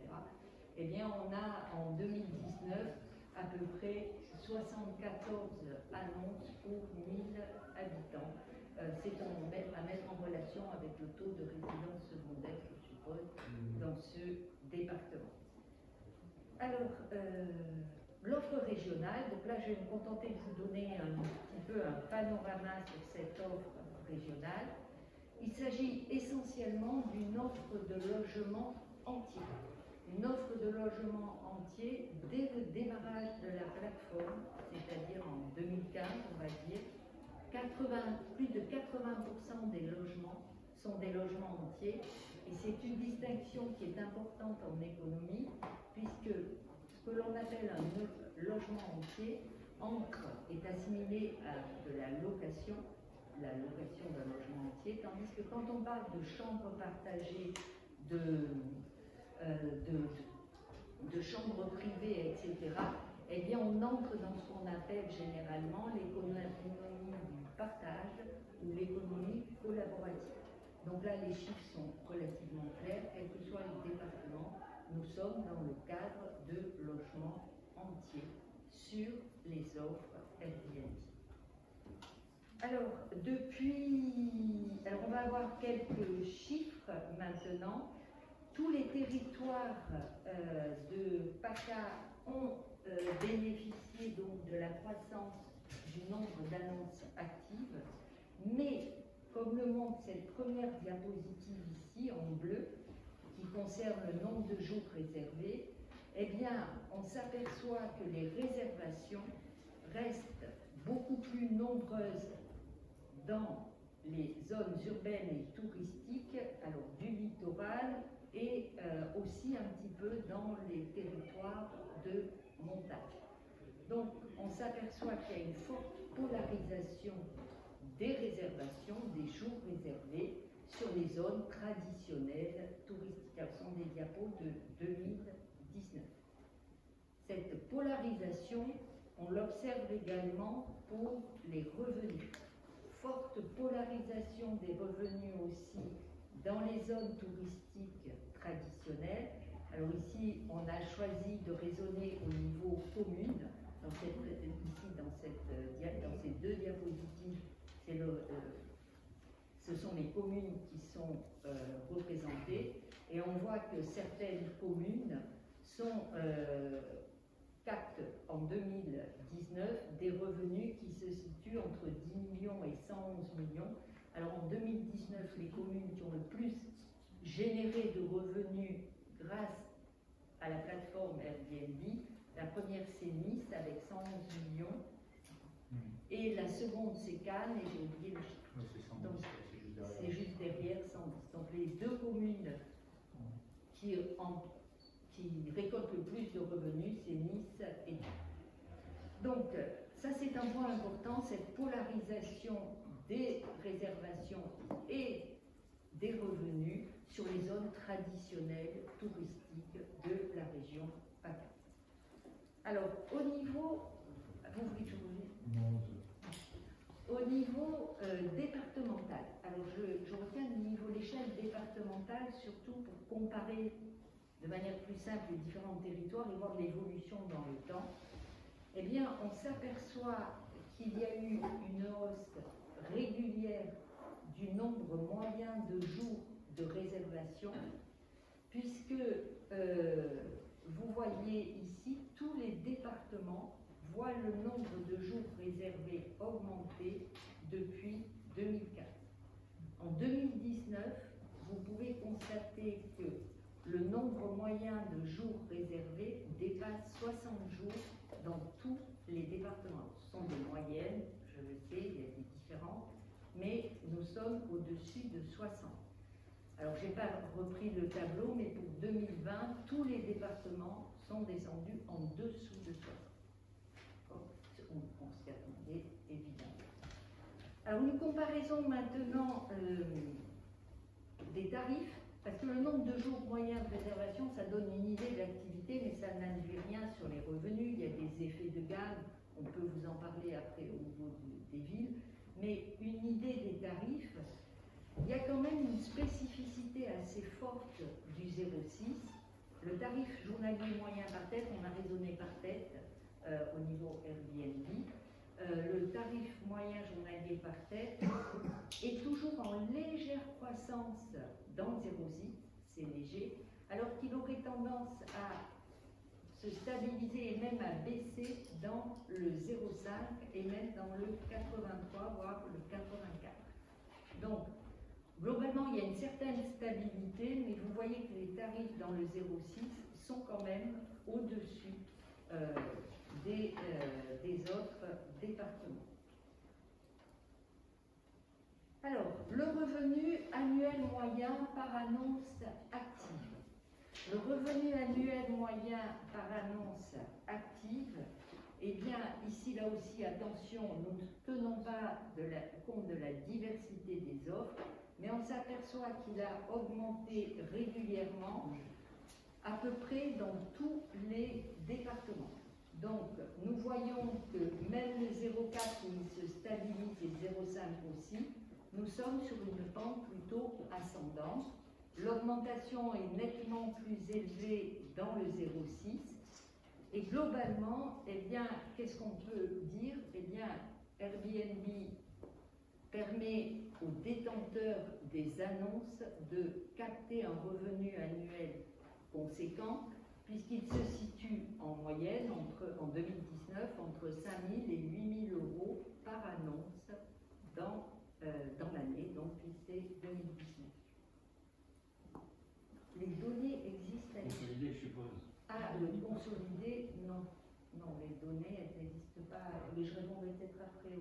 eh bien on a en 2019 à peu près 74 annonces pour 1000 habitants. C'est à mettre en relation avec le taux de résidence secondaire, je suppose, dans ce département. Alors, l'offre régionale, donc là je vais me contenter de vous donner un petit peu un panorama sur cette offre régionale. Il s'agit essentiellement d'une offre de logement entier. Une offre de logement entier dès le démarrage de la plateforme, c'est-à-dire en 2015, on va dire, plus de 80% des logements sont des logements entiers Et c'est une distinction qui est importante en économie, puisque ce que l'on appelle un logement entier, encre est assimilé à de la location d'un logement entier, tandis que quand on parle de chambres partagées, de chambres privées, etc., eh bien on entre dans ce qu'on appelle généralement l'économie du partage ou l'économie collaborative. Donc là, les chiffres sont relativement clairs, quel que soit le département, nous sommes dans le cadre de logements entiers sur les offres Airbnb. Alors, on va avoir quelques chiffres maintenant. Tous les territoires de PACA ont bénéficié donc de la croissance du nombre d'annonces actives, mais comme le montre cette première diapositive ici en bleu, qui concerne le nombre de jours réservés, eh bien, on s'aperçoit que les réservations restent beaucoup plus nombreuses dans les zones urbaines et touristiques, alors du littoral, et aussi un petit peu dans les territoires de montagne. Donc, on s'aperçoit qu'il y a une forte polarisation des réservations, des jours réservés sur les zones traditionnelles touristiques. Ce sont des diapos de 2019. Cette polarisation, on l'observe également pour les revenus. Forte polarisation des revenus aussi dans les zones touristiques traditionnelles. Alors ici, on a choisi de raisonner au niveau commune. Dans ces deux diapositives, ce sont les communes qui sont représentées. Et on voit que certaines communes captent en 2019 des revenus qui se situent entre 10 millions et 111 millions. Alors en 2019, les communes qui ont le plus généré de revenus grâce à la plateforme Airbnb, la première c'est Nice avec 111 millions, et la seconde c'est Cannes, et j'ai oublié le chiffre. Donc c'est juste derrière 110. Donc les deux communes qui récoltent le plus de revenus, c'est Nice et Cannes. Donc ça c'est un point important, cette polarisation des réservations et des revenus sur les zones traditionnelles touristiques de la région PACA. Alors, au niveau, départemental, alors je retiens le niveau, l'échelle départementale, surtout pour comparer de manière plus simple les différents territoires et voir l'évolution dans le temps. Eh bien, on s'aperçoit qu'il y a eu une hausse régulière du nombre moyen de jours de réservation, puisque vous voyez ici, tous les départements voient le nombre de jours réservés augmenter depuis 2004. En 2019, vous pouvez constater que le nombre moyen de jours réservés dépasse 60 jours dans tous les départements. Ce sont des moyennes, je le sais, il y a des différences, mais nous sommes au-dessus de 60. Alors, je n'ai pas repris le tableau, mais pour 2020, tous les départements sont descendus en dessous de 60. On s'y attendait, évidemment. Alors, une comparaison maintenant des tarifs, parce que le nombre de jours moyens de réservation, ça donne une idée de l'activité, mais ça n'induit rien sur les revenus. Il y a des effets de gamme, on peut vous en parler après au niveau des villes, mais une idée des tarifs, il y a quand même une spécificité assez forte du 0,6. Le tarif journalier moyen par tête, on a raisonné par tête au niveau Airbnb. Le tarif moyen journalier par tête est toujours en légère croissance dans le 0,6, c'est léger, alors qu'il aurait tendance à se stabiliser et même à baisser dans le 0,5 et même dans le 83, voire le 84. Donc, globalement, il y a une certaine stabilité, mais vous voyez que les tarifs dans le 0,6 sont quand même au-dessus des autres départements. Alors, le revenu annuel moyen par annonce active. Le revenu annuel moyen par annonce active, eh bien, ici, là aussi, attention, nous ne tenons pas compte de la diversité des offres, mais on s'aperçoit qu'il a augmenté régulièrement, à peu près dans tous les départements. Donc, nous voyons que même le 0,4 où il se stabilise et le 0,5 aussi, nous sommes sur une pente plutôt ascendante. L'augmentation est nettement plus élevée dans le 0,6. Et globalement, eh bien, qu'est-ce qu'on peut dire? Eh bien, Airbnb permet aux détenteurs des annonces de capter un revenu annuel conséquent, puisqu'il se situe en moyenne, en 2019, entre 5 000 et 8 000 euros par annonce dans l'année, donc c'est 2019. Les données existent. Consolidé, je suppose. Ah, le consolidé, non. Non, les données, elles n'existent pas. Mais je répondrai peut-être après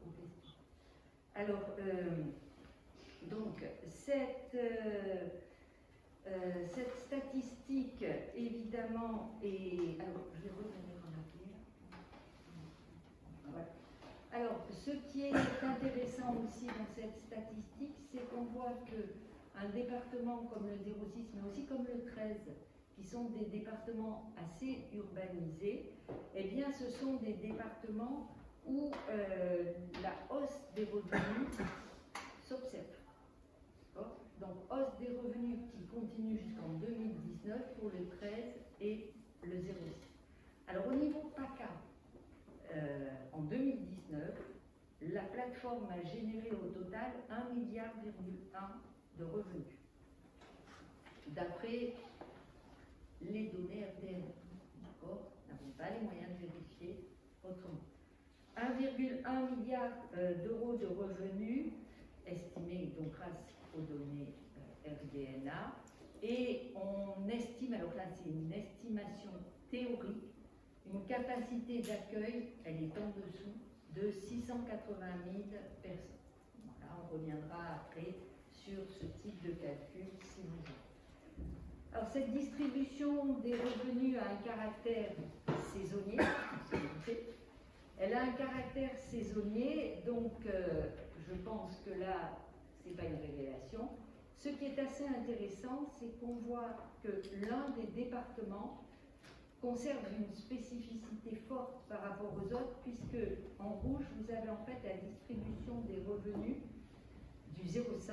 aux questions. Alors, donc, cette statistique, évidemment, est... Alors, je vais revenir en arrière. Voilà. Alors, ce qui est intéressant aussi dans cette statistique, c'est qu'on voit qu'un département comme le 06, mais aussi comme le 13, qui sont des départements assez urbanisés, eh bien, ce sont des départements où la hausse des revenus s'observe. Donc, hausse des revenus qui continue jusqu'en 2019 pour le 13 et le 06. Alors, au niveau PACA, en 2019, la plateforme a généré au total 1,1 milliard de revenus, d'après les données RDN. D'accord? Nous n'avons pas les moyens de vérifier autrement. 1,1 milliard d'euros de revenus, estimés donc grâce aux données RDNA, et on estime, alors là c'est une estimation théorique, une capacité d'accueil, elle est en dessous, de 680 000 personnes. Voilà, on reviendra après sur ce type de calcul si vous voulez. Alors cette distribution des revenus a un caractère saisonnier, elle a un caractère saisonnier, donc je pense que là, ce n'est pas une révélation. Ce qui est assez intéressant, c'est qu'on voit que l'un des départements conserve une spécificité forte par rapport aux autres, puisque en rouge, vous avez en fait la distribution des revenus du 0,5,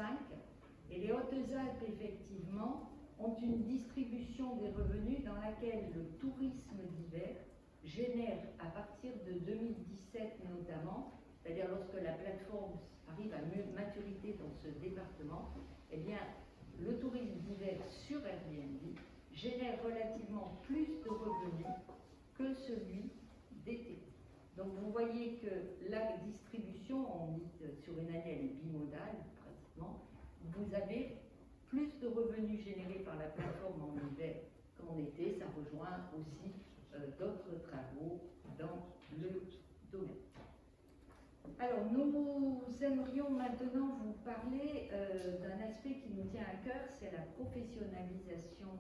et les Hautes-Alpes, effectivement, ont une distribution des revenus dans laquelle le tourisme d'hiver génère, à partir de 2017 notamment, c'est-à-dire lorsque la plateforme arrive à maturité dans ce département, eh bien, le tourisme d'hiver sur Airbnb génère relativement plus de revenus que celui d'été. Donc vous voyez que la distribution, sur une année, elle est bimodale pratiquement, vous avez plus de revenus générés par la plateforme en hiver qu'en été, ça rejoint aussi d'autres travaux dans le domaine. Alors, nous aimerions maintenant vous parler d'un aspect qui nous tient à cœur, c'est la professionnalisation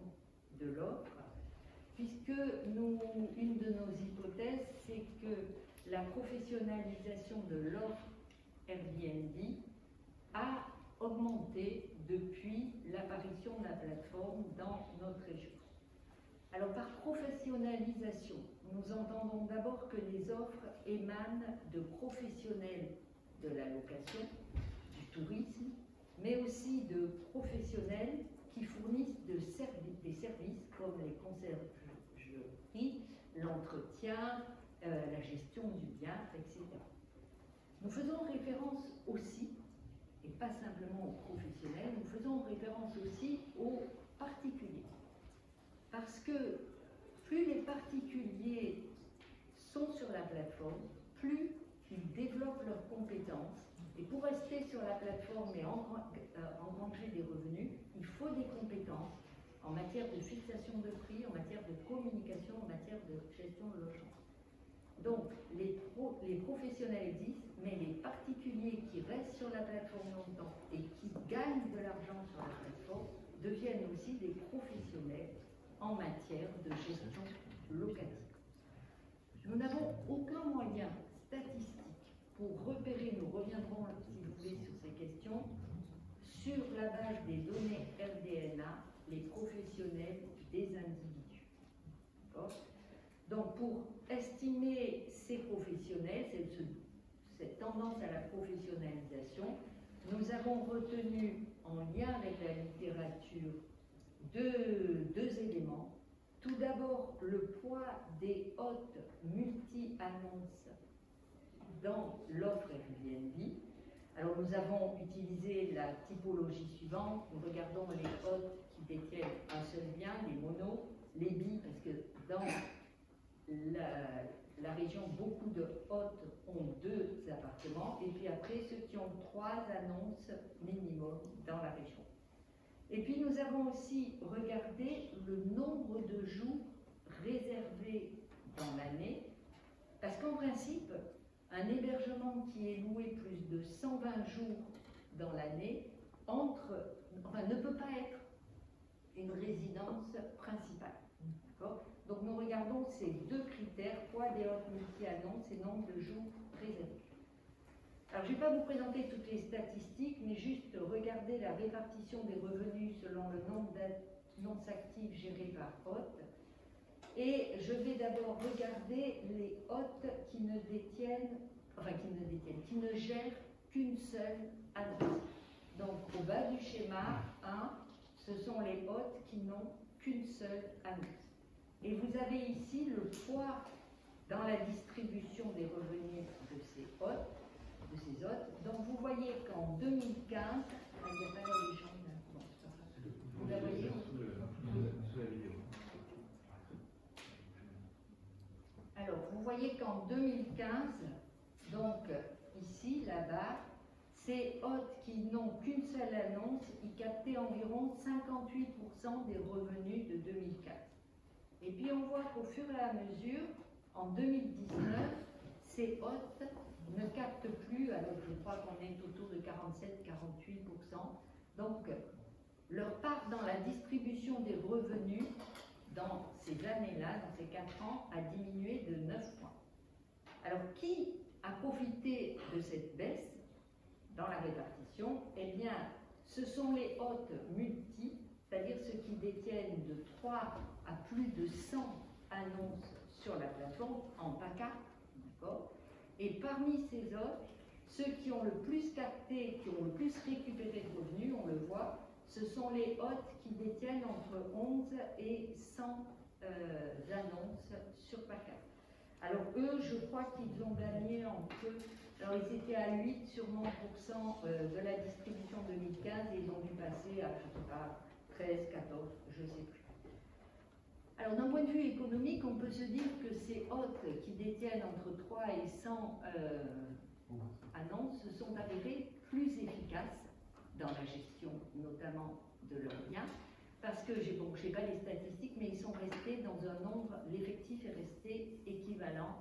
de l'offre, puisque une de nos hypothèses, c'est que la professionnalisation de l'offre Airbnb a augmenté depuis l'apparition de la plateforme dans notre région. Alors, par professionnalisation, nous entendons d'abord que les offres émanent de professionnels de la location, du tourisme, mais aussi de professionnels qui fournissent des services comme les conciergeries, l'entretien, la gestion du bien, etc. Nous faisons référence aussi, et pas simplement aux professionnels, nous faisons référence aussi aux particuliers. Parce que plus les particuliers sont sur la plateforme, plus ils développent leurs compétences. Et pour rester sur la plateforme et engranger des revenus, il faut des compétences en matière de fixation de prix, en matière de communication, en matière de gestion de logement. Donc, les professionnels existent, mais les particuliers qui restent sur la plateforme longtemps et qui gagnent de l'argent sur la plateforme deviennent aussi des professionnels en matière de gestion locative. Nous n'avons aucun moyen statistique pour repérer, nous reviendrons si vous voulez sur ces questions, sur la base des données RDNA, les professionnels des individus. Donc pour estimer ces professionnels, cette tendance à la professionnalisation, nous avons retenu en lien avec la littérature deux éléments. Tout d'abord, le poids des hôtes multi-annonces dans l'offre Airbnb. Alors nous avons utilisé la typologie suivante. Nous regardons les hôtes qui détiennent un seul bien, les monos, les bi, parce que dans la région, beaucoup de hôtes ont 2 appartements, et puis après ceux qui ont 3 annonces minimum dans la région. Et puis nous avons aussi regardé le nombre de jours réservés dans l'année, parce qu'en principe, un hébergement qui est loué plus de 120 jours dans l'année ne peut pas être une résidence principale. Donc nous regardons ces 2 critères, poids des hôtes multi-annonces et nombre de jours réservés. Alors je ne vais pas vous présenter toutes les statistiques, mais juste regarder la répartition des revenus selon le nombre d'annonces actives gérées par hôte. Et je vais d'abord regarder les hôtes qui ne gèrent qu'une seule adresse. Donc au bas du schéma 1, ce sont les hôtes qui n'ont qu'une seule annonce. Et vous avez ici le poids dans la distribution des revenus de ces hôtes. Donc vous voyez qu'en 2015, il n'y a pas la légende, bon, vous la voyez Sous la vidéo. Alors vous voyez qu'en 2015, donc ici, là-bas, ces hôtes qui n'ont qu'une seule annonce, ils captaient environ 58% des revenus de 2015. Et puis on voit qu'au fur et à mesure, en 2019, ces hôtes ne captent plus, alors je crois qu'on est autour de 47-48%. Donc leur part dans la distribution des revenus dans ces années-là, dans ces 4 ans, a diminué de 9 points. Alors qui a profité de cette baisse dans la répartition? Eh bien, ce sont les hôtes multi, c'est-à-dire ceux qui détiennent de 3 à plus de 100 annonces sur la plateforme en PACA, d'accord? Et parmi ces hôtes, ceux qui ont le plus capté, qui ont le plus récupéré de revenus, on le voit, ce sont les hôtes qui détiennent entre 11 et 100 annonces sur PACA. Alors eux, je crois qu'ils ont gagné entre... Alors ils étaient à 8 sûrement % de la distribution 2015 et ils ont dû passer à, je ne sais pas, 13, 14, je ne sais plus. Alors d'un point de vue économique, on peut se dire que ces hôtes qui détiennent entre 3 et 100 annonces se sont avérés plus efficaces dans la gestion notamment de leurs biens, parce que, je n'ai pas les statistiques, mais ils sont restés dans un nombre, l'effectif est resté équivalent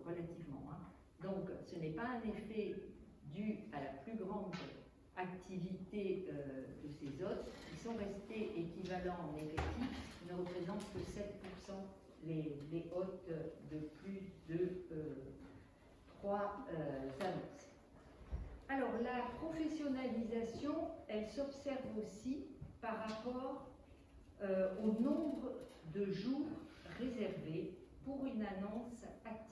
relativement. Donc ce n'est pas un effet dû à la plus grande activité de ces hôtes, ils sont restés équivalents en effectif, ne représentent que 7% les hôtes de plus de 3 annonces. Alors la professionnalisation, elle s'observe aussi par rapport au nombre de jours réservés pour une annonce active.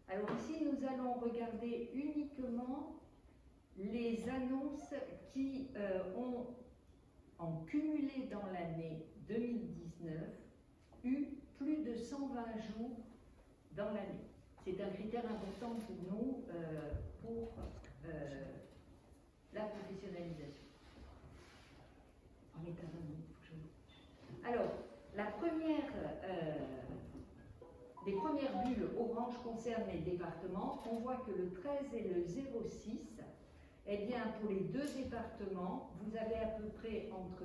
Alors ici, nous allons regarder uniquement les annonces qui ont, en cumulé dans l'année 2019, eu plus de 120 jours dans l'année. C'est un critère important pour nous, pour la professionnalisation. On est à 20 minutes. Alors, la première, les premières bulles orange concernent les départements. On voit que le 13 et le 06, eh bien, pour les 2 départements, vous avez à peu près entre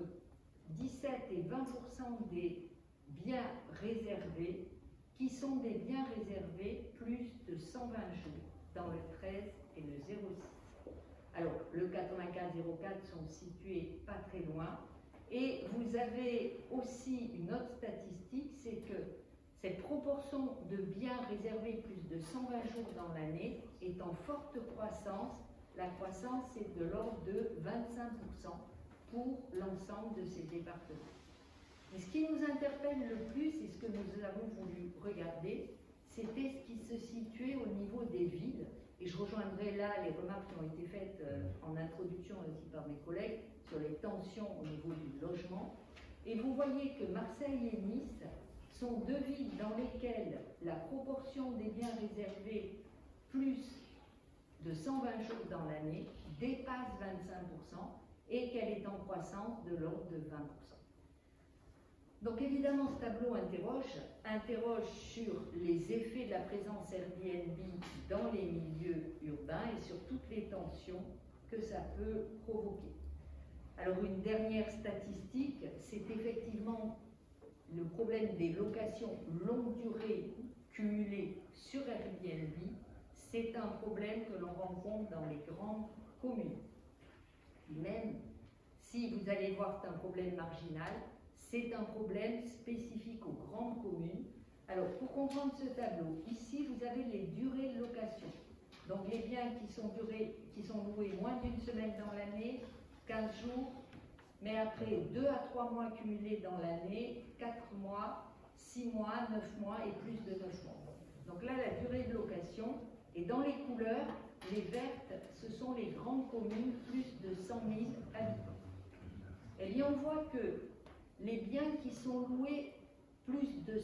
17 et 20% des biens réservés qui sont des biens réservés plus de 120 jours dans le 13 et le 06. Alors, le 9504 sont situés pas très loin. Et vous avez aussi une autre statistique, c'est que cette proportion de biens réservés plus de 120 jours dans l'année est en forte croissance. La croissance est de l'ordre de 25% pour l'ensemble de ces départements. Mais ce qui nous interpelle le plus, et ce que nous avons voulu regarder, c'était ce qui se situait au niveau des villes. Et je rejoindrai là les remarques qui ont été faites en introduction aussi par mes collègues sur les tensions au niveau du logement. Et vous voyez que Marseille et Nice sont deux villes dans lesquelles la proportion des biens réservés plus de 120 jours dans l'année dépasse 25% et qu'elle est en croissance de l'ordre de 20%. Donc évidemment, ce tableau interroge sur les effets de la présence Airbnb dans les milieux urbains et sur toutes les tensions que ça peut provoquer. Alors une dernière statistique, c'est effectivement le problème des locations longue durée cumulées sur Airbnb. C'est un problème que l'on rencontre dans les grandes communes. Même si vous allez voir c'est un problème marginal, c'est un problème spécifique aux grandes communes. Alors, pour comprendre ce tableau, ici, vous avez les durées de location. Donc, les biens qui sont loués moins d'une semaine dans l'année, 15 jours, mais après 2 à 3 mois cumulés dans l'année, 4 mois, 6 mois, 9 mois et plus de 9 mois. Donc là, la durée de location, et dans les couleurs, les vertes, ce sont les grandes communes, plus de 100 000 habitants. Et bien, on voit que les biens qui sont loués plus de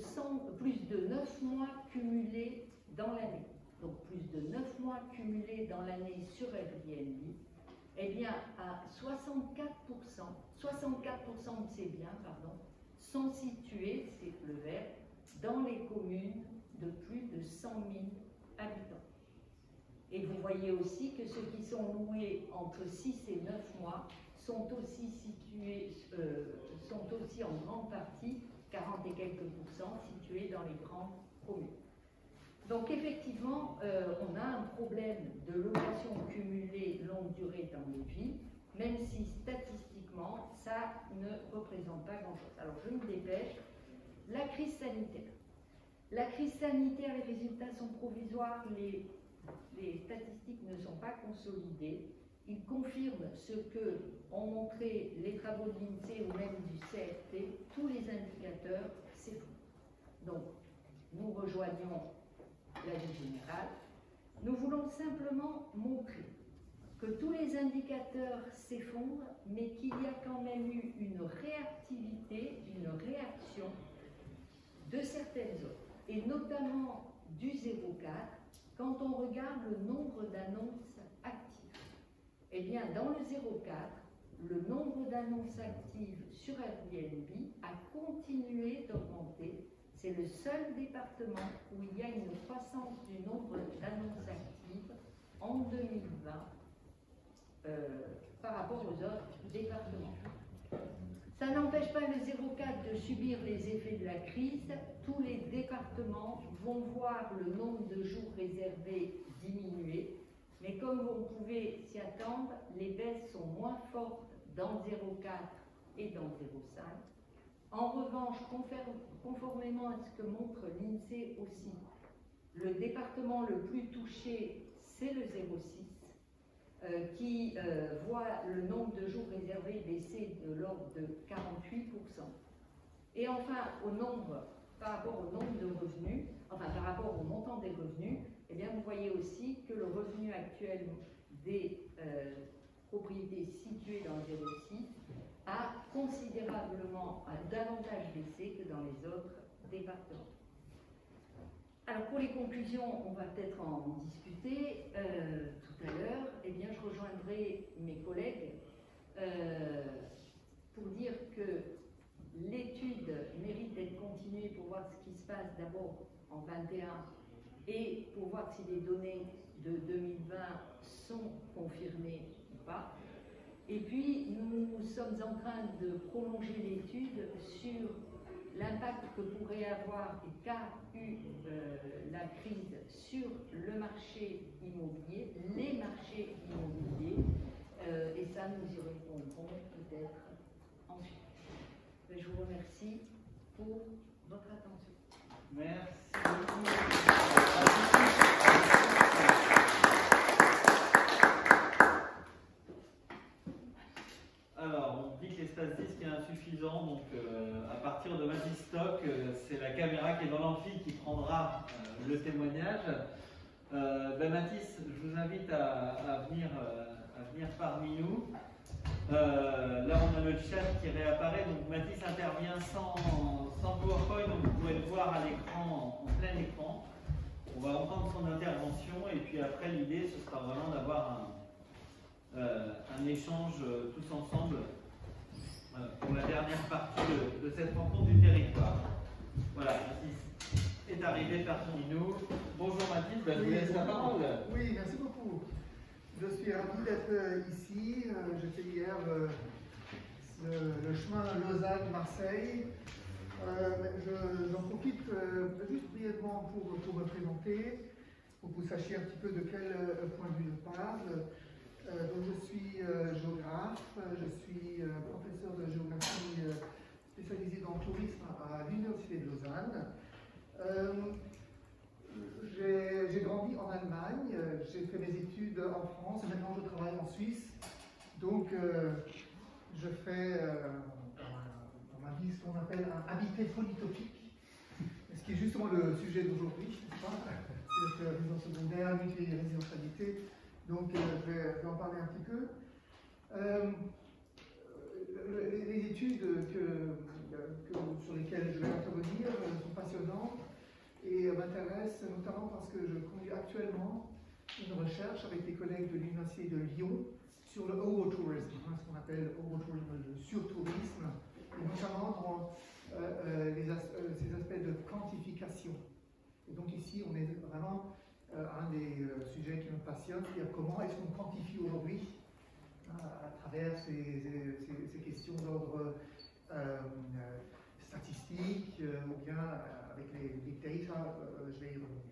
9 mois cumulés dans l'année, donc plus de 9 mois cumulés dans l'année sur Airbnb, eh bien à 64% de ces biens sont situés, c'est le vert, dans les communes de plus de 100 000 habitants. Et vous voyez aussi que ceux qui sont loués entre 6 et 9 mois sont aussi en grande partie, 40 et quelques pourcents, situés dans les grandes communes. Donc effectivement, on a un problème de location cumulée longue durée dans les villes, même si statistiquement, ça ne représente pas grand-chose. Alors je me dépêche. La crise sanitaire. La crise sanitaire, les résultats sont provisoires, les statistiques ne sont pas consolidées. Ils confirment ce que ont montré les travaux de l'INSEE ou même du CFP, tous les indicateurs s'effondrent. Donc, nous rejoignons l'avis général. Nous voulons simplement montrer que tous les indicateurs s'effondrent, mais qu'il y a quand même eu une réactivité, une réaction de certaines zones, et notamment du 0,4, quand on regarde le nombre d'annonces actives. Eh bien, dans le 0,4, le nombre d'annonces actives sur Airbnb a continué d'augmenter. C'est le seul département où il y a une croissance du nombre d'annonces actives en 2020 par rapport aux autres départements. Ça n'empêche pas le 0,4 de subir les effets de la crise. Tous les départements vont voir le nombre de jours réservés diminuer. Mais comme vous pouvez s'y attendre, les baisses sont moins fortes dans 0,4 et dans 0,5. En revanche, conformément à ce que montre l'INSEE aussi, le département le plus touché, c'est le 0,6, qui voit le nombre de jours réservés baisser de l'ordre de 48%. Et enfin, par rapport au nombre de revenus, par rapport au montant des revenus, eh bien, vous voyez aussi que le revenu actuel des propriétés situées dans le 0,6 a considérablement, davantage baissé que dans les autres départements. Alors, pour les conclusions, on va peut-être en discuter tout à l'heure. Eh bien, je rejoindrai mes collègues pour dire que l'étude mérite d'être continuée pour voir ce qui se passe d'abord en 2021 et pour voir si les données de 2020 sont confirmées ou pas. Et puis, nous sommes en train de prolonger l'étude sur l'impact que pourrait avoir et qu'a eu la crise sur le marché immobilier, les marchés immobiliers, Merci pour votre attention. Merci beaucoup. Alors, on dit que l'espace disque est insuffisant, donc à partir de Magistock, c'est la caméra qui est dans l'amphi qui prendra le témoignage. Mathis, je vous invite à venir parmi nous. Là, on a le chat qui réapparaît, donc Mathis intervient sans PowerPoint, donc vous pouvez le voir à l'écran, en plein écran. On va entendre son intervention, et puis après, l'idée, ce sera vraiment d'avoir un échange tous ensemble pour la dernière partie de cette rencontre du territoire. Voilà, Mathis est arrivé parmi nous. Bonjour Mathis, je vous laisse la parole. Oui, merci beaucoup. Je suis ravi d'être ici. J'ai fait hier le chemin Lausanne-Marseille. J'en profite juste brièvement pour me présenter, pour que vous sachiez un petit peu de quel point de vue je parle. Donc je suis géographe, je suis professeur de géographie spécialisé dans le tourisme à l'Université de Lausanne. J'ai grandi en Allemagne, j'ai fait mes études en France et maintenant je travaille en Suisse. Donc je fais dans ma vie ce qu'on appelle un habité polytopique, ce qui est justement le sujet d'aujourd'hui, n'est-ce pas? C'est résidence secondaire, multi-résidentialité. Donc je vais en parler un petit peu. Les études sur lesquelles je vais intervenir sont passionnantes et m'intéressent notamment parce que je conduis actuellement une recherche avec des collègues de l'Université de Lyon sur le eurotourisme, ce qu'on appelle eurotourisme, le surtourisme, et notamment dans ces aspects de quantification. Et donc ici, on est vraiment un des sujets qui me passionne, c'est-à-dire comment est-ce qu'on quantifie aujourd'hui à travers ces questions d'ordre statistique ou bien avec les big data, je vais y revenir.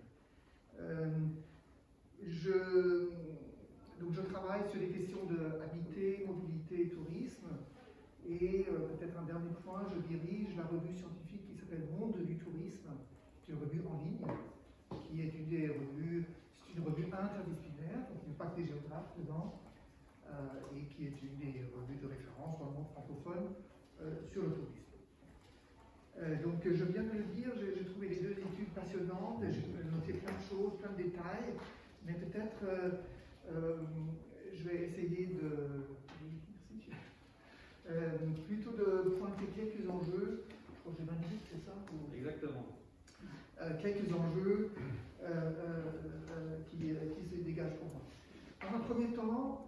Donc je travaille sur les questions de habiter, mobilité, tourisme, et peut-être un dernier point, je dirige la revue scientifique qui s'appelle Monde du tourisme, qui est une revue en ligne, qui est une revue interdisciplinaire, donc il n'y a pas que des géographes dedans, et qui est une des revues de référence dans le monde francophone sur le tourisme. Donc je viens de le dire, j'ai trouvé les deux études passionnantes, j'ai noté plein de choses, plein de détails, mais peut-être je vais essayer plutôt de pointer quelques enjeux. Je crois que j'ai 20 minutes, c'est ça? Exactement. Quelques enjeux qui se dégagent pour moi. Dans un premier temps,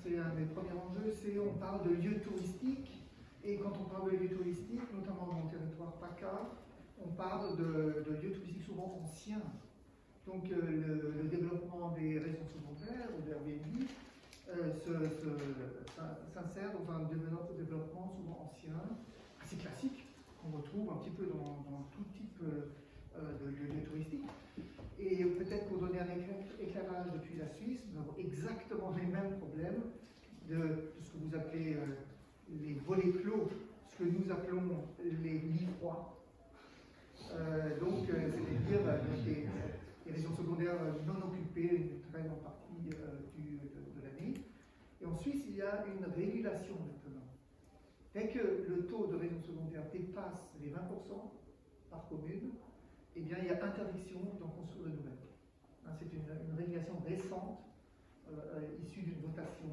c'est un des premiers enjeux, on parle de lieux touristiques, et quand on parle de lieux touristiques, notamment dans le territoire PACA, on parle de lieux touristiques souvent anciens. Donc le développement des réseaux secondaires ou d'Airbnb s'insère dans un développement souvent ancien, assez classique, qu'on retrouve un petit peu dans tout type de lieux touristiques. Et peut-être pour donner un éclairage depuis la Suisse, nous avons exactement les mêmes problèmes de ce que vous appelez les volets clos, ce que nous appelons les lits froids. Donc, c'est-à-dire des régions secondaires non occupées une très grande partie de l'année. Et en Suisse, il y a une régulation maintenant. Dès que le taux de régions secondaires dépasse les 20% par commune, eh bien, il y a interdiction d'en construire de nouvelles. C'est une régulation récente, issue d'une votation.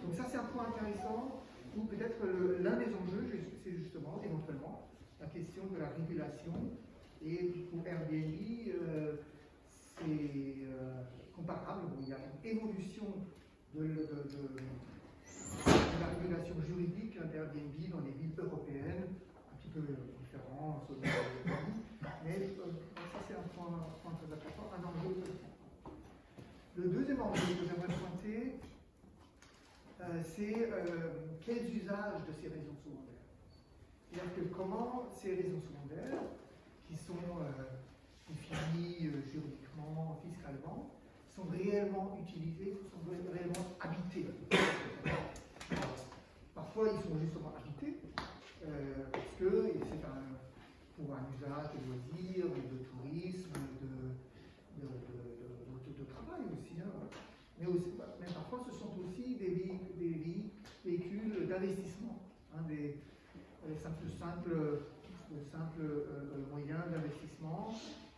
Donc ça, c'est un point intéressant, où peut-être l'un des enjeux, c'est justement, éventuellement, la question de la régulation. Et pour Airbnb, c'est comparable. Bon, il y a une évolution de la régulation juridique d'Airbnb dans les villes européennes, un petit peu différent selon les pays, mais ça c'est un point très important, un enjeu très important. Le deuxième enjeu que j'aimerais pointer, c'est quels usages de ces régions secondaires. C'est-à-dire que comment ces régions secondaires, qui sont définies juridiquement, fiscalement, sont réellement utilisées, sont réellement habitées. Parfois, ils sont justement habités. usage de loisirs, de tourisme, de travail aussi, hein. Mais parfois ce sont aussi des véhicules d'investissement, hein, des simples moyens d'investissement.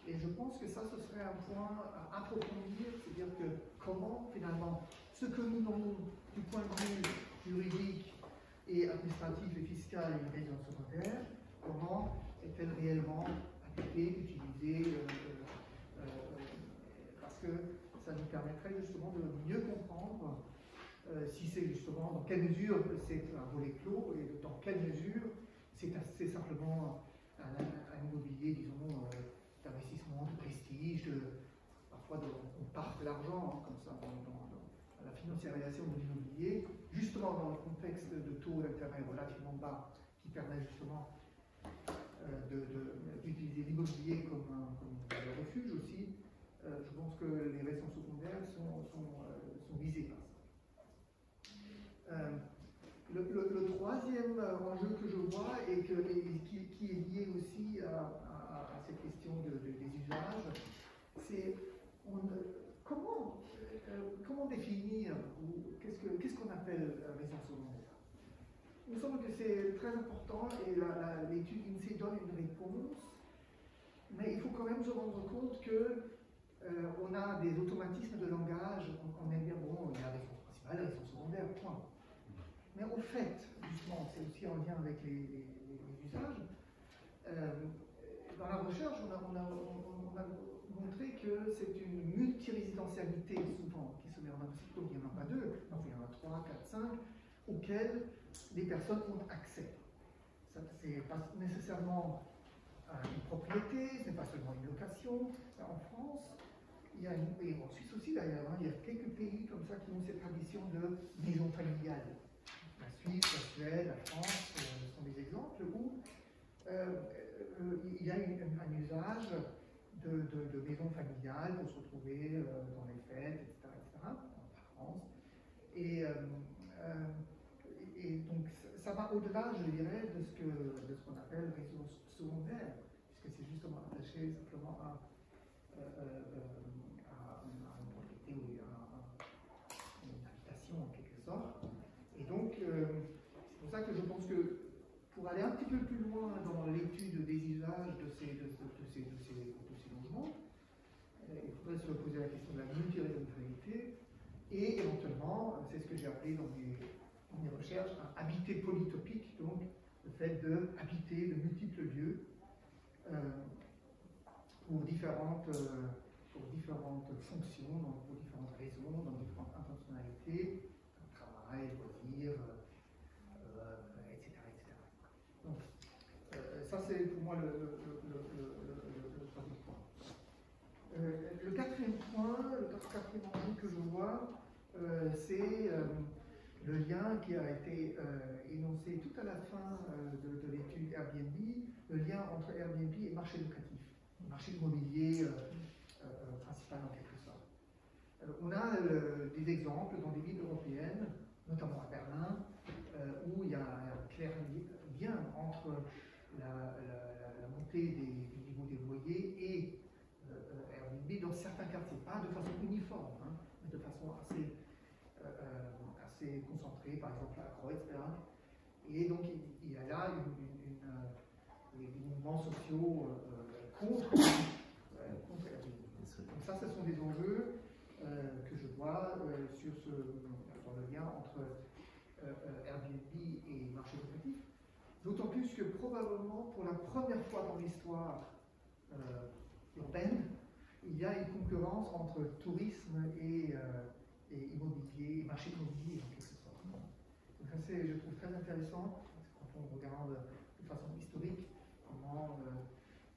Et je pense que ça, ce serait un point à approfondir, c'est-à-dire que comment finalement ce que nous nommons du point de vue juridique et administratif et fiscal une résidence secondaire, comment est-elle réellement appliquée, utilisée, parce que ça nous permettrait justement de mieux comprendre si c'est justement dans quelle mesure c'est un volet clos et dans quelle mesure c'est simplement un immobilier, disons, d'investissement, de prestige, parfois on part de l'argent, hein, comme ça, dans la financiarisation de l'immobilier, justement dans le contexte de taux d'intérêt relativement bas, qui permet justement d'utiliser l'immobilier comme un refuge aussi. Je pense que les résidences secondaires sont visées par ça. Le troisième enjeu que je vois et qui est lié aussi à cette question des usages, c'est comment définir ou qu'est-ce qu'on appelle résidence secondaire. Il me semble que c'est très important et l'étude INSEE donne une réponse, mais il faut quand même se rendre compte que on a des automatismes de langage, on aime bien, bon, il y a la résidence principale, la résidence secondaire, point. Mais au fait, justement, c'est aussi en lien avec les usages, dans la recherche, on a montré que c'est une multirésidentialité souvent qui se met en œuvre. Donc il n'y en a pas deux, donc il y en a 3, 4, 5, auxquels les personnes ont accès. Ce n'est pas nécessairement une propriété, ce n'est pas seulement une location. En France, et en Suisse aussi d'ailleurs, hein, il y a quelques pays comme ça qui ont cette tradition de maison familiale. La Suisse, la Suède, la France sont des exemples où il y a un usage de maison familiale pour se retrouver dans les fêtes, etc. en France. Et donc ça va au-delà, je dirais, de ce qu'on appelle résidence secondaire, puisque c'est justement attaché simplement à une propriété ou à une habitation en quelque sorte. Et donc, c'est pour ça que je pense que pour aller un petit peu plus loin dans l'étude des usages de ces logements, il faudrait se poser la question de la multirésidentialité et éventuellement, c'est ce que j'ai appelé dans mes recherches, un habiter polytopique, donc le fait d'habiter de multiples lieux pour différentes fonctions, pour différentes raisons, dans différentes intentionnalités, travail, loisirs, etc. Donc, ça c'est pour moi le troisième point. Le quatrième point, le quatrième enjeu que je vois, c'est le lien qui a été énoncé tout à la fin de l'étude Airbnb, le lien entre Airbnb et marché locatif, marché immobilier principal en quelque sorte. On a des exemples dans des villes européennes, notamment à Berlin, où il y a un clair lien entre la montée du niveau des loyers et Airbnb dans certains quartiers, pas de façon uniforme, hein, mais de façon assez concentrée, par exemple à Kreuzberg. Et donc il y a là des mouvements sociaux contre Airbnb. Donc ça, ce sont des enjeux que je vois sur le lien entre Airbnb et marché locatif. D'autant plus que probablement pour la première fois dans l'histoire urbaine, il y a une concurrence entre tourisme et immobilier, marché immobilier en quelque sorte. Donc ça c'est, je trouve très intéressant quand on regarde de façon historique comment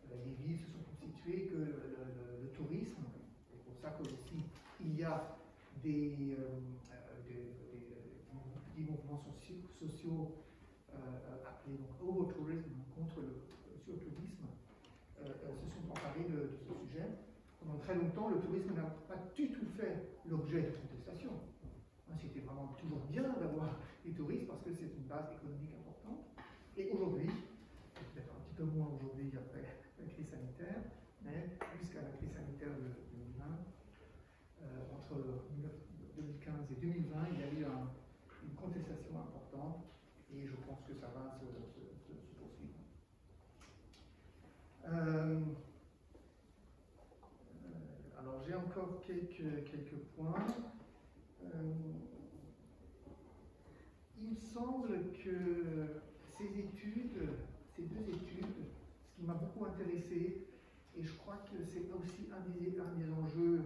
les villes se sont constituées, que le tourisme, c'est pour ça qu'aussi il y a des mouvements sociaux appelés donc overtourisme, contre le surtourisme, se sont emparés de ce sujet. Pendant très longtemps, le tourisme n'a pas du tout fait l'objet de contestation. C'était vraiment toujours bien d'avoir des touristes parce que c'est une base économique importante. Et aujourd'hui, peut-être un petit peu moins aujourd'hui après sanitaire de 2020. Entre 2015 et 2020, il y a eu une contestation importante et je pense que ça va se poursuivre. Alors j'ai encore quelques points. Il me semble que ces deux études, ce qui m'a beaucoup intéressé, et je crois que c'est aussi un des enjeux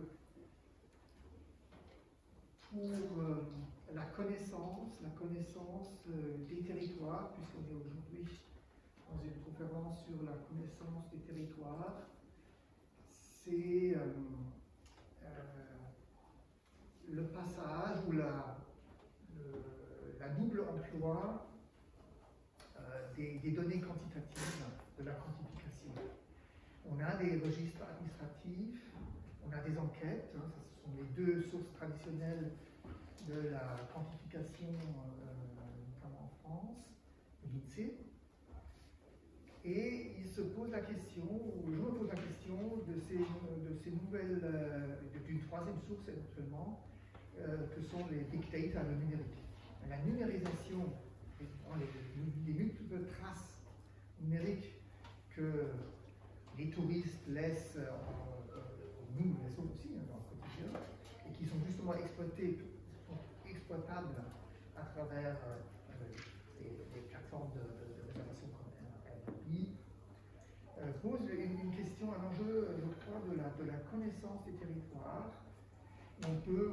pour la connaissance des territoires, puisqu'on est aujourd'hui dans une conférence sur la connaissance des territoires, c'est le passage ou la double emploi des données quantitatives, de la quantification. On a des registres administratifs, on a des enquêtes, hein, ce sont les deux sources traditionnelles de la quantification, notamment en France, l'INSEE. Et il se pose la question, ou je me pose la question, de ces nouvelles, d'une troisième source éventuellement, que sont les big data, le numérique. La numérisation, les multiples traces numériques que les touristes laissent, nous laissons aussi dans le quotidien, et qui sont justement exploitables à travers les plateformes de réservation comme Airbnb, pose une question, un enjeu, je crois, de la connaissance des territoires. On peut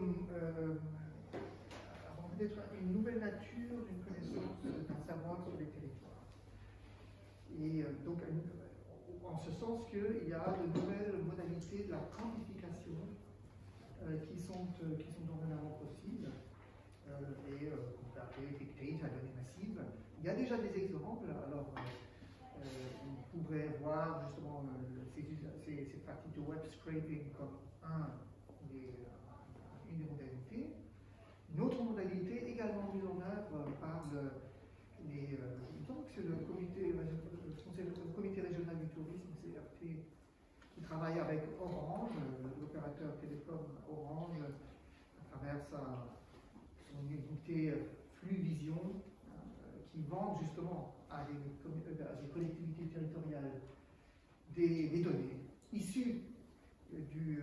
avoir peut-être une nouvelle nature d'une connaissance, d'un savoir sur les territoires. Et donc, en ce sens qu'il y a de nouvelles modalités de la quantification qui sont dorénavant possibles, et qu'on peut appeler big data, données massives. Il y a déjà des exemples. Alors, on pourrait voir justement ces pratiques de web scraping comme une des modalités. Une autre modalité également mise en œuvre par il me semble que c'est le comité régional du tourisme, CRT, qui travaille avec Orange, l'opérateur télécom Orange, à travers son unité Fluvision, qui vendent justement à des collectivités territoriales des données issues du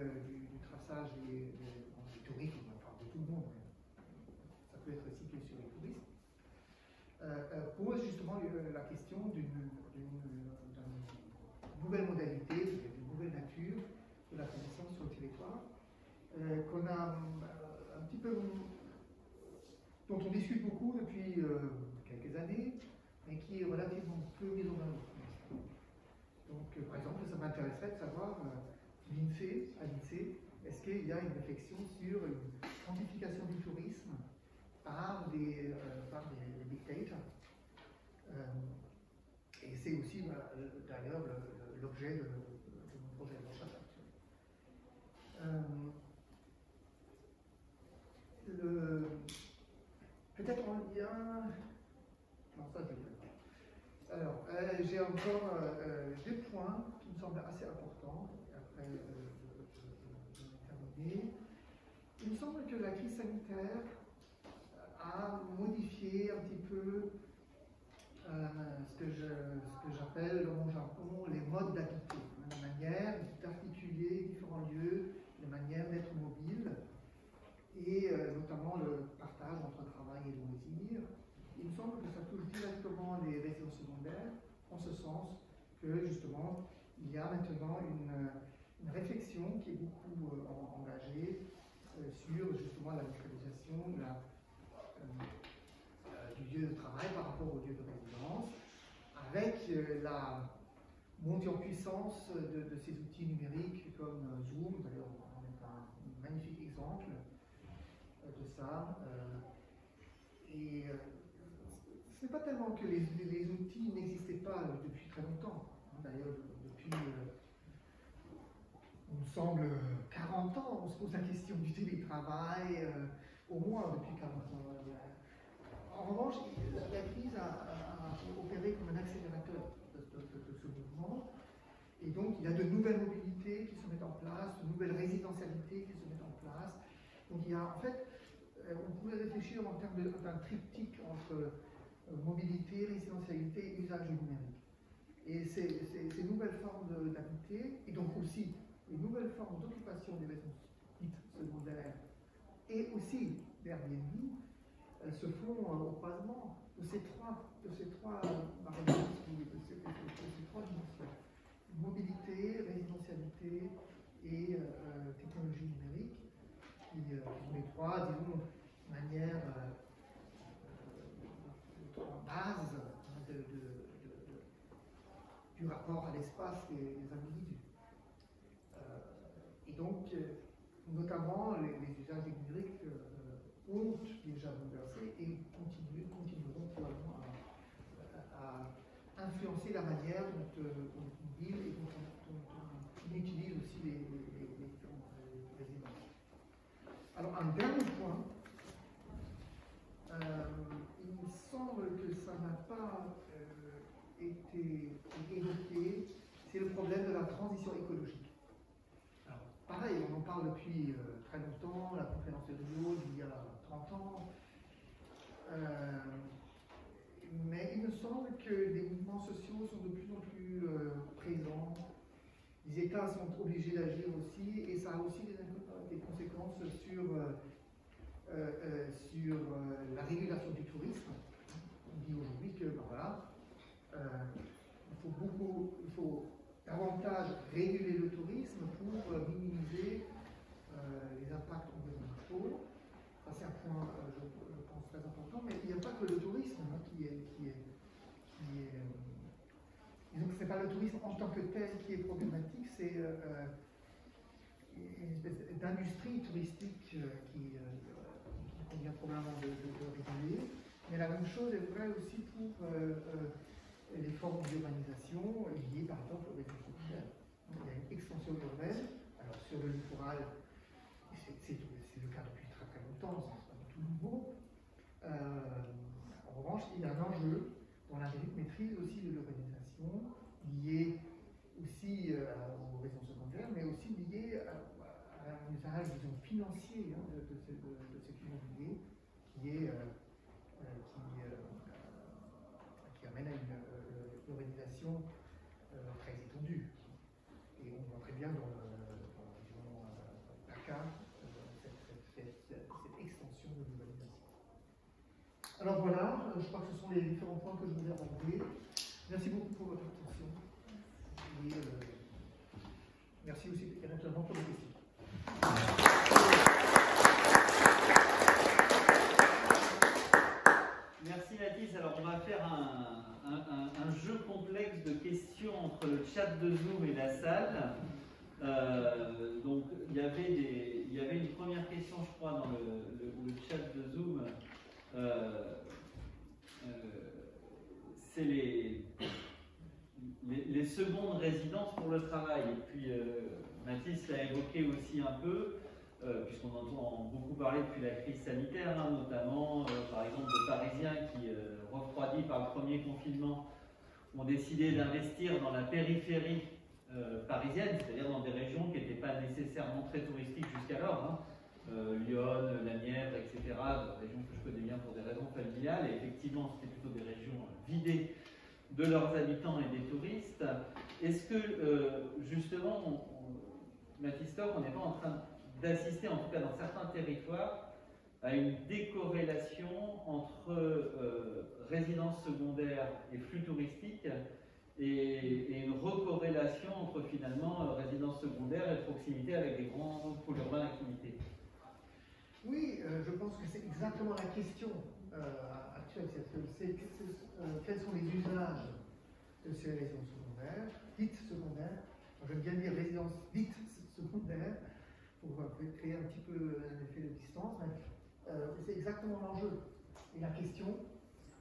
traçage des touristes, enfin de tout le monde, ça peut être ciblé sur les touristes, pose justement la question d'une nouvelle modalité, d'une nouvelle nature de la connaissance sur le territoire, qu'on a un petit peu, dont on discute beaucoup depuis quelques années, mais qui est relativement peu mise en œuvre. Donc, par exemple, ça m'intéresserait de savoir, à l'INSEE, est-ce qu'il y a une réflexion sur une quantification du tourisme par des big data, et c'est aussi d'ailleurs l'objet de mon projet de recherche actuel. Peut-être en lien. Non, ça je ne pas. Alors, j'ai encore deux points qui me semblent assez importants. Après, je vais terminer. Il me semble que la crise sanitaire a modifié un petit peu ce que j'appelle dans mon jargon les modes d'habiter, la manière d'articuler différents lieux, les manières d'être mobile, et notamment le partage entre travail et loisirs. Il me semble que ça touche directement les résidences secondaires, en ce sens que justement il y a maintenant une réflexion qui est beaucoup engagée sur justement la localisation du lieu de travail par rapport au lieu de résidence, avec la montée en puissance de ces outils numériques comme Zoom, d'ailleurs on est un magnifique exemple de ça. Et ce n'est pas tellement que les outils n'existaient pas depuis très longtemps. D'ailleurs, depuis, il me semble, 40 ans, on se pose la question du télétravail, au moins depuis 40 ans. En revanche, la crise a opéré comme un accélérateur de ce mouvement, Et donc, il y a de nouvelles mobilités qui se mettent en place, de nouvelles résidentialités qui se mettent en place. Donc, il y a, en fait, on pourrait réfléchir en termes d'un triptyque entre mobilité, résidentialité et usage du numérique. Et ces nouvelles formes d'habiter, et donc aussi les nouvelles formes d'occupation des résidences dites secondaires, et aussi d'Airbnb, se font au croisement de ces trois dimensions. Mobilité, résidentialité et technologie numérique, qui sont les trois, disons, manières, trois bases du rapport à l'espace des individus. Et donc, notamment, les usages numériques ont déjà bouleversé et continueront probablement à influencer la manière dont on vit et dont on utilise aussi les résidences. Alors, un dernier point, il me semble que ça n'a pas été évoqué, c'est le problème de la transition écologique. Alors, pareil, on en parle depuis très longtemps, la conférence de Rio il y a 30 ans, mais il me semble que les mouvements sociaux sont de plus en plus présents. Les États sont obligés d'agir aussi, et ça a aussi des conséquences sur la régulation du tourisme. On dit aujourd'hui que ben voilà, il faut davantage réguler le tourisme pour minimiser les impacts environnementaux. Ça, c'est un point, je pense, très important, mais il n'y a pas que le tourisme qui est disons que ce n'est pas le tourisme en tant que tel qui est problématique, c'est une espèce d'industrie touristique qui convient probablement de réguler. Mais la même chose est vraie aussi pour les formes d'urbanisation liées par exemple aux réseaux secondaires. Il y a une extension urbaine, alors sur le littoral, c'est le cas depuis très très longtemps, ce n'est pas du tout nouveau. En revanche, il y a un enjeu dans la maîtrise aussi de l'urbanisation, lié aussi aux réseaux secondaires, mais aussi lié à un usage, disons, financier de cet immobilier qui amène à une urbanisation très étendue. Et on voit très bien dans Dakar cette extension de l'urbanisation. Alors voilà, je crois que ce sont les différents points que je voulais aborder. Merci beaucoup pour votre attention. Et merci aussi éventuellement pour les questions. Merci Mathis. Alors on va faire un jeu complexe de questions entre le chat de Zoom et la salle. Donc il y avait une première question, je crois, dans le chat de Zoom. C'est les secondes résidences pour le travail. Et puis Mathis l'a évoqué aussi un peu, puisqu'on entend beaucoup parler depuis la crise sanitaire, notamment par exemple de Parisiens qui, refroidis par le premier confinement, ont décidé d'investir dans la périphérie parisienne, c'est-à-dire dans des régions qui n'étaient pas nécessairement très touristiques jusqu'alors. Lyon, la Nièvre, etc., régions que je connais bien pour des raisons familiales, et effectivement c'était plutôt des régions vidées de leurs habitants et des touristes. Est-ce que justement, Mathis Torck, on n'est pas en train d'assister, en tout cas dans certains territoires, à une décorrélation entre résidence secondaire et flux touristique, et une recorrélation entre finalement résidence secondaire et proximité avec des grands pôles urbains d'activité? Oui, je pense que c'est exactement la question actuelle. Quels sont les usages de ces résidences secondaires, dites secondaires? Je veux bien dire résidences dites secondaires, pour créer un petit peu un effet de distance, mais c'est exactement l'enjeu. Et la question,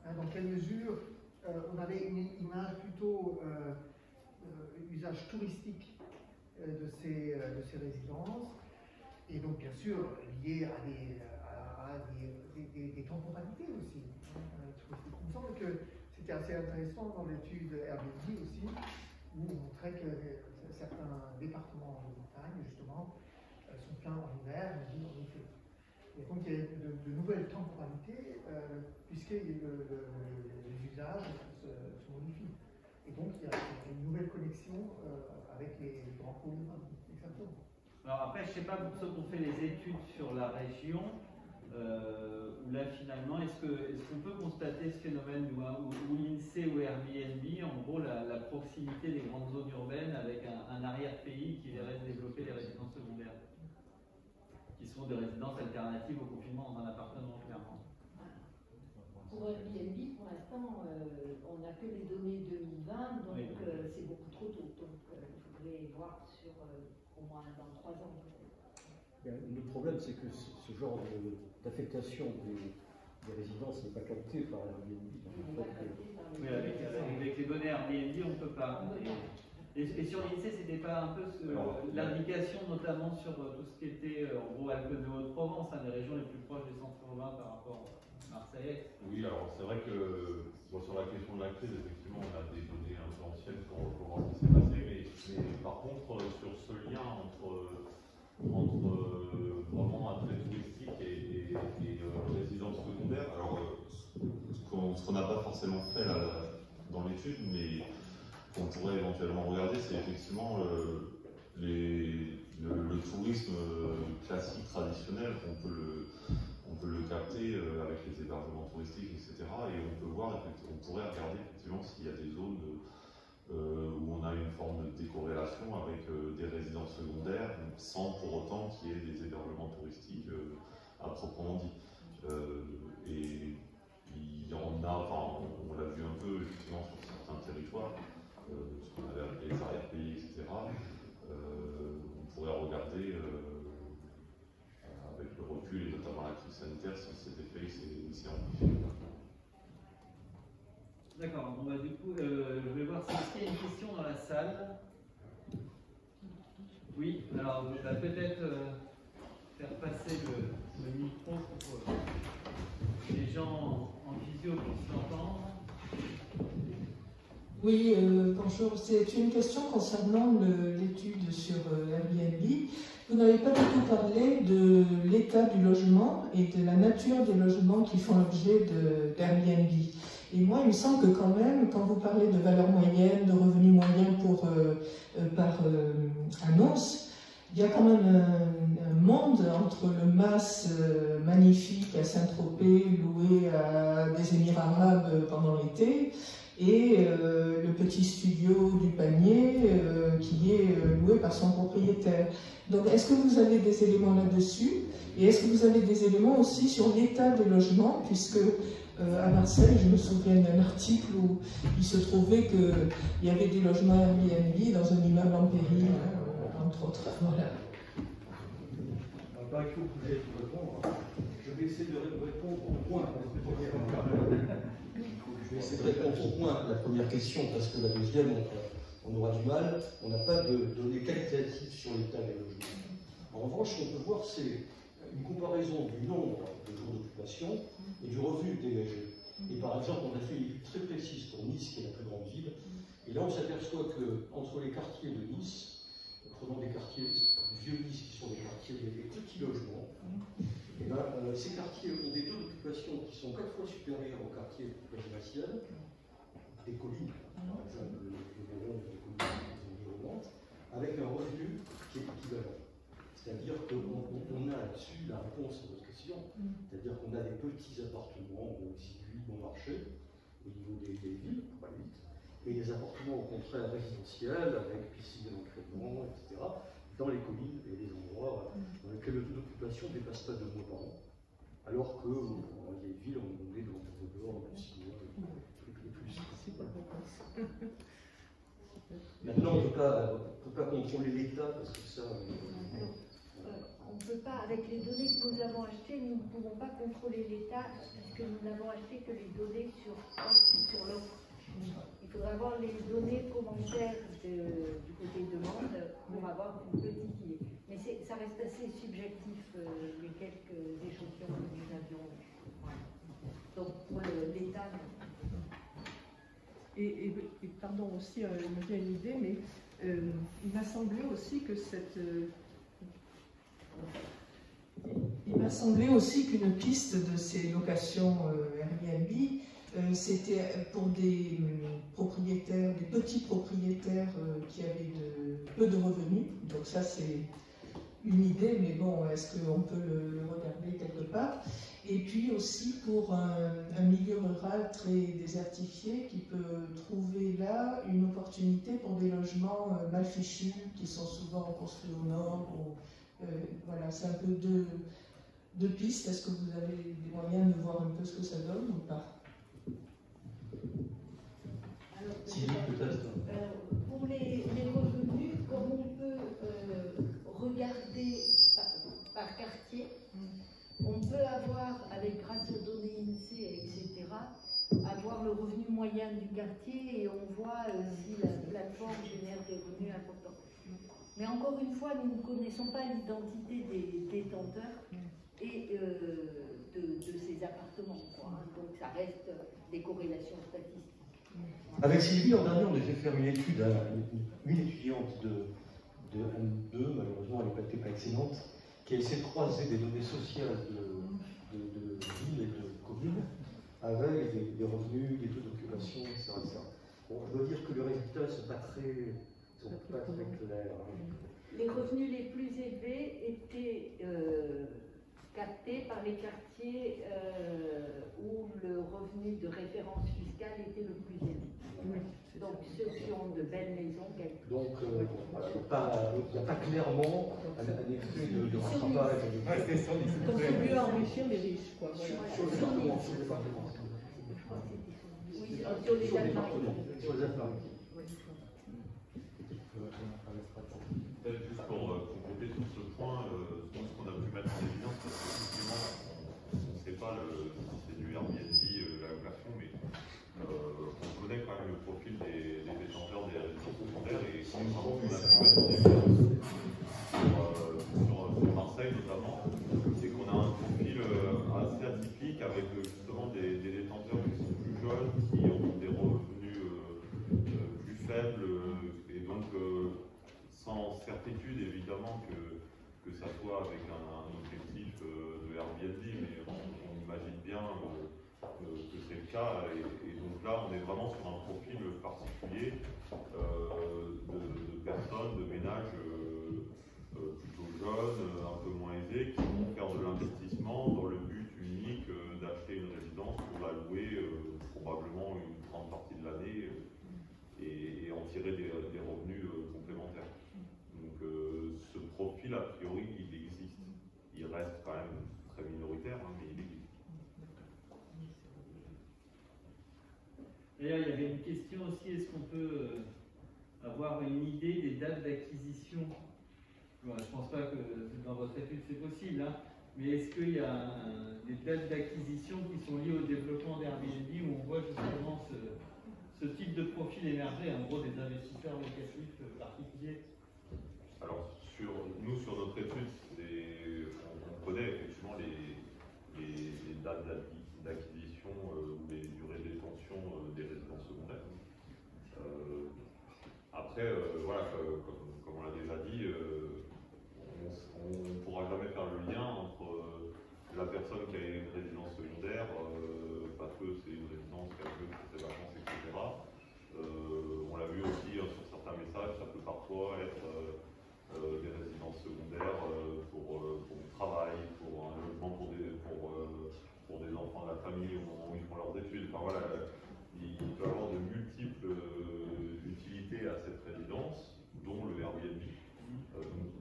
dans quelle mesure on avait une image plutôt usage touristique de ces résidences, et donc bien sûr lié à des temporalités aussi. Il me semble que c'était assez intéressant dans l'étude Airbnb aussi, où on montrait que certains départements de montagne, justement, sont pleins en hiver, mais vides en été. Et donc il y a de nouvelles temporalités, puisque les usages se modifient. Et donc il y a une nouvelle connexion avec les grands pôles urbains. Exactement. Alors après, je ne sais pas, pour ceux qui ont fait les études sur la région, où là finalement, est-ce qu'on peut constater ce phénomène où l'INSEE ou Airbnb, en gros la proximité des grandes zones urbaines avec un arrière-pays qui verrait se développer les résidences secondaires, qui sont des résidences alternatives au confinement dans un appartement, clairement. Pour Airbnb, pour l'instant, on n'a que les données 2020, donc oui. C'est beaucoup trop tôt. Donc il faudrait voir sur au moins dans 3 ans peut-être. Le problème, c'est que ce genre d'affectation des résidences n'est pas capté par Airbnb. Oui, avec les données Airbnb, on ne peut pas. Et sur l'INSEE, c'était pas un peu l'indication, notamment sur tout ce qui était en gros Alpes de Haute-Provence, les régions les plus proches des centres urbains par rapport à Marseille. Oui, alors c'est vrai que bon, sur la question de la crise, effectivement, on a des données un peu anciennes sur comment ça s'est passé, mais par contre, sur ce lien entre vraiment attrait touristique et résidence secondaire, alors ce qu'on n'a pas forcément fait là, dans l'étude, mais qu'on pourrait éventuellement regarder, c'est effectivement le tourisme classique, traditionnel, on peut le capter avec les hébergements touristiques, etc. Et on peut voir, on pourrait regarder effectivement s'il y a des zones où on a une forme de décorrélation avec des résidences secondaires, sans pour autant qu'il y ait des hébergements touristiques à proprement dit. Et il y en a, enfin, on l'a vu un peu effectivement sur certains territoires, ce qu'on avait appelé les arrière-pays, etc. On pourrait regarder avec le recul et notamment la crise sanitaire si cet effet s'est amplifié. D'accord, bon, bah, du coup, je vais voir s'il y a une question dans la salle. Oui, alors peut-être faire passer le micro pour les gens en visio puissent l'entendre. Oui, bonjour. C'est une question concernant l'étude sur Airbnb. Vous n'avez pas du tout parlé de l'état du logement et de la nature des logements qui font l'objet d'Airbnb. Et moi, il me semble que quand même, quand vous parlez de valeur moyenne, de revenus moyens par annonce, il y a quand même un monde entre le mas magnifique à Saint-Tropez, loué à des Émirats arabes pendant l'été, et le petit studio du panier qui est loué par son propriétaire. Donc, est-ce que vous avez des éléments là-dessus? Et est-ce que vous avez des éléments aussi sur l'état des logements, puisque à Marseille, je me souviens d'un article où il se trouvait qu'il y avait des logements Airbnb dans un immeuble en péril, entre autres. Voilà. Pas que vous pouvez répondre. Je vais essayer de répondre au point. Je vais essayer de répondre au point à la première question, parce que la deuxième, on aura du mal. On n'a pas de données qualitatives sur l'état des logements. En revanche, ce qu'on peut voir, c'est une comparaison du nombre de jours d'occupation et du revenu dégagé. Et par exemple, on a fait une étude très précise pour Nice, qui est la plus grande ville. Et là, on s'aperçoit qu'entre les quartiers de Nice, prenons des quartiers du vieux Nice, qui sont des quartiers des petits logements, et ben, ces quartiers ont des taux d'occupation qui sont 4 fois supérieurs aux quartiers résidentiels, des collines, par exemple le Boron, des collines environnantes, avec un revenu qui est équivalent. C'est-à-dire qu'on a là-dessus la réponse à votre question, c'est-à-dire qu'on a des petits appartements exigus, bon marché, au niveau des villes, pour aller vite, et des appartements au contraire résidentiels, avec piscine d'entraînement, etc., dans les collines et les endroits dans lesquels le taux d'occupation ne dépasse pas 2 mois par an, alors que dans les villes, on est dans le dehors de 6 mois et plus. Maintenant, on ne peut pas contrôler l'État, parce que ça... On ne peut pas, avec les données que nous avons achetées, nous ne pouvons pas contrôler l'État, puisque nous n'avons acheté que les données sur l'offre. Il faudra avoir les données commentaires du côté demande pour avoir une petite idée. Mais ça reste assez subjectif, les quelques échantillons que nous avions. Donc pour l'État, non. Et pardon, aussi, il me vient une idée, mais il m'a semblé aussi que il m'a semblé aussi qu'une piste de ces locations Airbnb, c'était pour des propriétaires, des petits propriétaires qui avaient peu de revenus. Donc ça, c'est une idée, mais bon, est-ce qu'on peut le regarder quelque part? Et puis aussi pour un milieu rural très désertifié qui peut trouver là une opportunité pour des logements mal fichus qui sont souvent construits au nord. Voilà, c'est un peu deux pistes. Est-ce que vous avez des moyens de voir un peu ce que ça donne ou pas? Sylvie, peut-être. Pour les revenus, comme on peut regarder par quartier, on peut avoir, grâce aux données INSEE, etc., avoir le revenu moyen du quartier et on voit si la plateforme génère des revenus importants. Mais encore une fois, nous ne connaissons pas l'identité des détenteurs et de ces appartements, quoi, hein. Donc ça reste des corrélations statistiques. Avec Sylvie, l'an dernier, on a fait faire une étude à une étudiante de M2, malheureusement elle n'était pas excellente, qui a essayé de croiser des données sociales de villes et de communes avec des revenus, des taux d'occupation, etc., etc. Bon, je dois dire que les résultats ne sont pas très clairs. Les revenus les plus élevés étaient captés par les quartiers où le revenu de référence fiscale était le plus élevé. Donc ceux qui ont de belles maisons. Donc voilà, il n'y a pas clairement un effet de rattrapage. Contribuer à enrichir les riches, quoi. Voilà. Sur les départements. Sur les Alpes. Peut-être juste pour compléter sur ce point, ce qu'on a pu mettre en évidence, parce qu'effectivement, on ne sait pas si c'est du Airbnb, la location, mais on connaît quand même le profil des détenteurs des résidences secondaires et ce qu'on a pu mettre en évidence sur Marseille notamment, c'est qu'on a un profil assez atypique avec justement des détenteurs qui sont plus jeunes, qui ont des revenus plus faibles et donc sans certitude évidemment que ça soit avec un objectif de Airbnb, mais on imagine bien que c'est le cas et donc là on est vraiment sur un profil particulier de personnes, de ménages plutôt jeunes, un peu moins aisés, qui vont faire de l'investissement dans le but unique d'acheter une résidence pour la louer probablement une grande partie de l'année et en tirer des revenus complémentaires. Donc ce profil, a priori, il existe. Il reste quand même très minoritaire, hein, mais il existe. D'ailleurs, il y avait une question aussi, est-ce qu'on peut avoir une idée des dates d'acquisition? Bon, je ne pense pas que dans votre étude c'est possible, hein, mais est-ce qu'il y a des dates d'acquisition qui sont liées au développement d'Airbnb où on voit justement ce type de profil émerger, en gros des investisseurs locatifs particuliers? Alors, nous, sur notre étude, on connaît effectivement les dates d'acquisition ou les durées de détention des résidences secondaires. Après, voilà, comme on l'a déjà dit, on ne pourra jamais faire le lien entre la personne qui a une résidence secondaire, parce que c'est une résidence qui a joué pour ses vacances, etc. On l'a vu aussi sur certains messages, ça peut parfois être des résidences secondaires pour du travail, pour un logement pour des enfants de la famille au moment où ils font leurs études. Enfin voilà, il peut y avoir de multiples utilités à cette résidence, dont le Airbnb.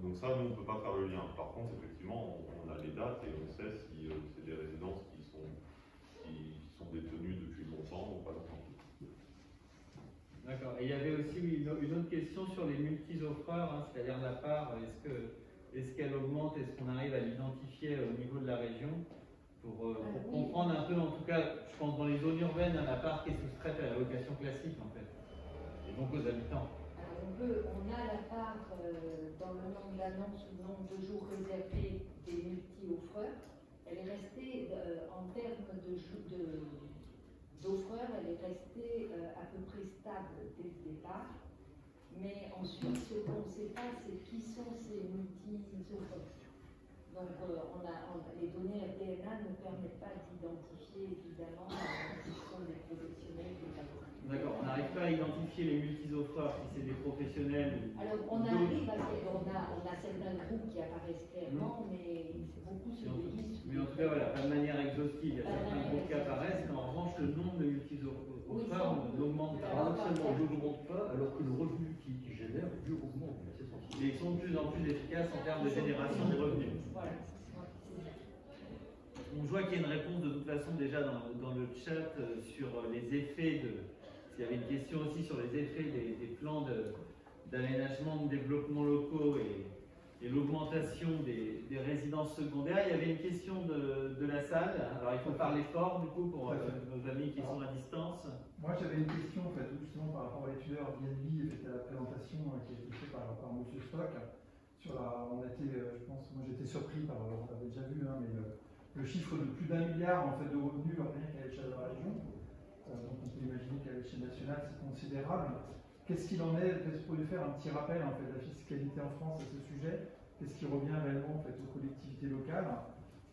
Donc ça, nous, on ne peut pas faire le lien. Par contre, effectivement, on a les dates et on sait si c'est des résidences qui sont détenues depuis longtemps ou pas longtemps. D'accord. Et il y avait aussi une autre question sur les multi-offreurs, hein, c'est-à-dire la part, est-ce qu'elle augmente, est-ce qu'on arrive à l'identifier au niveau de la région pour comprendre un peu, en tout cas, je pense dans les zones urbaines, la part qui est soustraite à la location classique en fait, et donc aux habitants. On a la part dans le nom de l'annonce, le nombre de jours réservés des multi-offreurs. Elle est restée en termes d'offreurs, elle est restée à peu près stable dès le départ. Mais ensuite, ce qu'on ne sait pas, c'est qui sont ces multi-offreurs. Donc, les données RDNA ne permettent pas d'identifier évidemment qui sont des professionnels des vaccins. D'accord, on n'arrive pas à identifier les multi-offreurs, si c'est des professionnels. Alors, on arrive à on a certains groupes qui apparaissent clairement, mais beaucoup se délisent. Mais en tout cas, voilà, pas de manière exhaustive. Il y a certains groupes qui apparaissent, mais en revanche, le nombre de multi-offreurs n'augmente pas. Paradoxalement, n'augmente pas, alors que le revenu qui génère, lui, augmente. C'est essentiel. Mais ils sont de plus en plus efficaces en termes de génération de revenus. Voilà. On voit qu'il y a une réponse de toute façon déjà dans le chat sur les effets de. Il y avait une question aussi sur les effets des plans d'aménagement de développement locaux et l'augmentation des résidences secondaires. Il y avait une question de la salle. Alors il faut parler fort du coup pour nos amis qui sont à distance. Moi j'avais une question en fait, justement par rapport à l'étude Airbnb et à la présentation qui a été faite par M. Stock. On a été, je pense, moi j'étais surpris par, on l'avait déjà vu, hein, mais le chiffre de plus d'1 milliard en fait, de revenus rien qu'à l'échelle de la région. Donc on peut imaginer qu'à l'échelle nationale c'est considérable. Qu'est-ce qu'il en est? Peut-être vous pouvez faire un petit rappel en fait, de la fiscalité en France à ce sujet. Qu'est-ce qui revient réellement en fait, aux collectivités locales?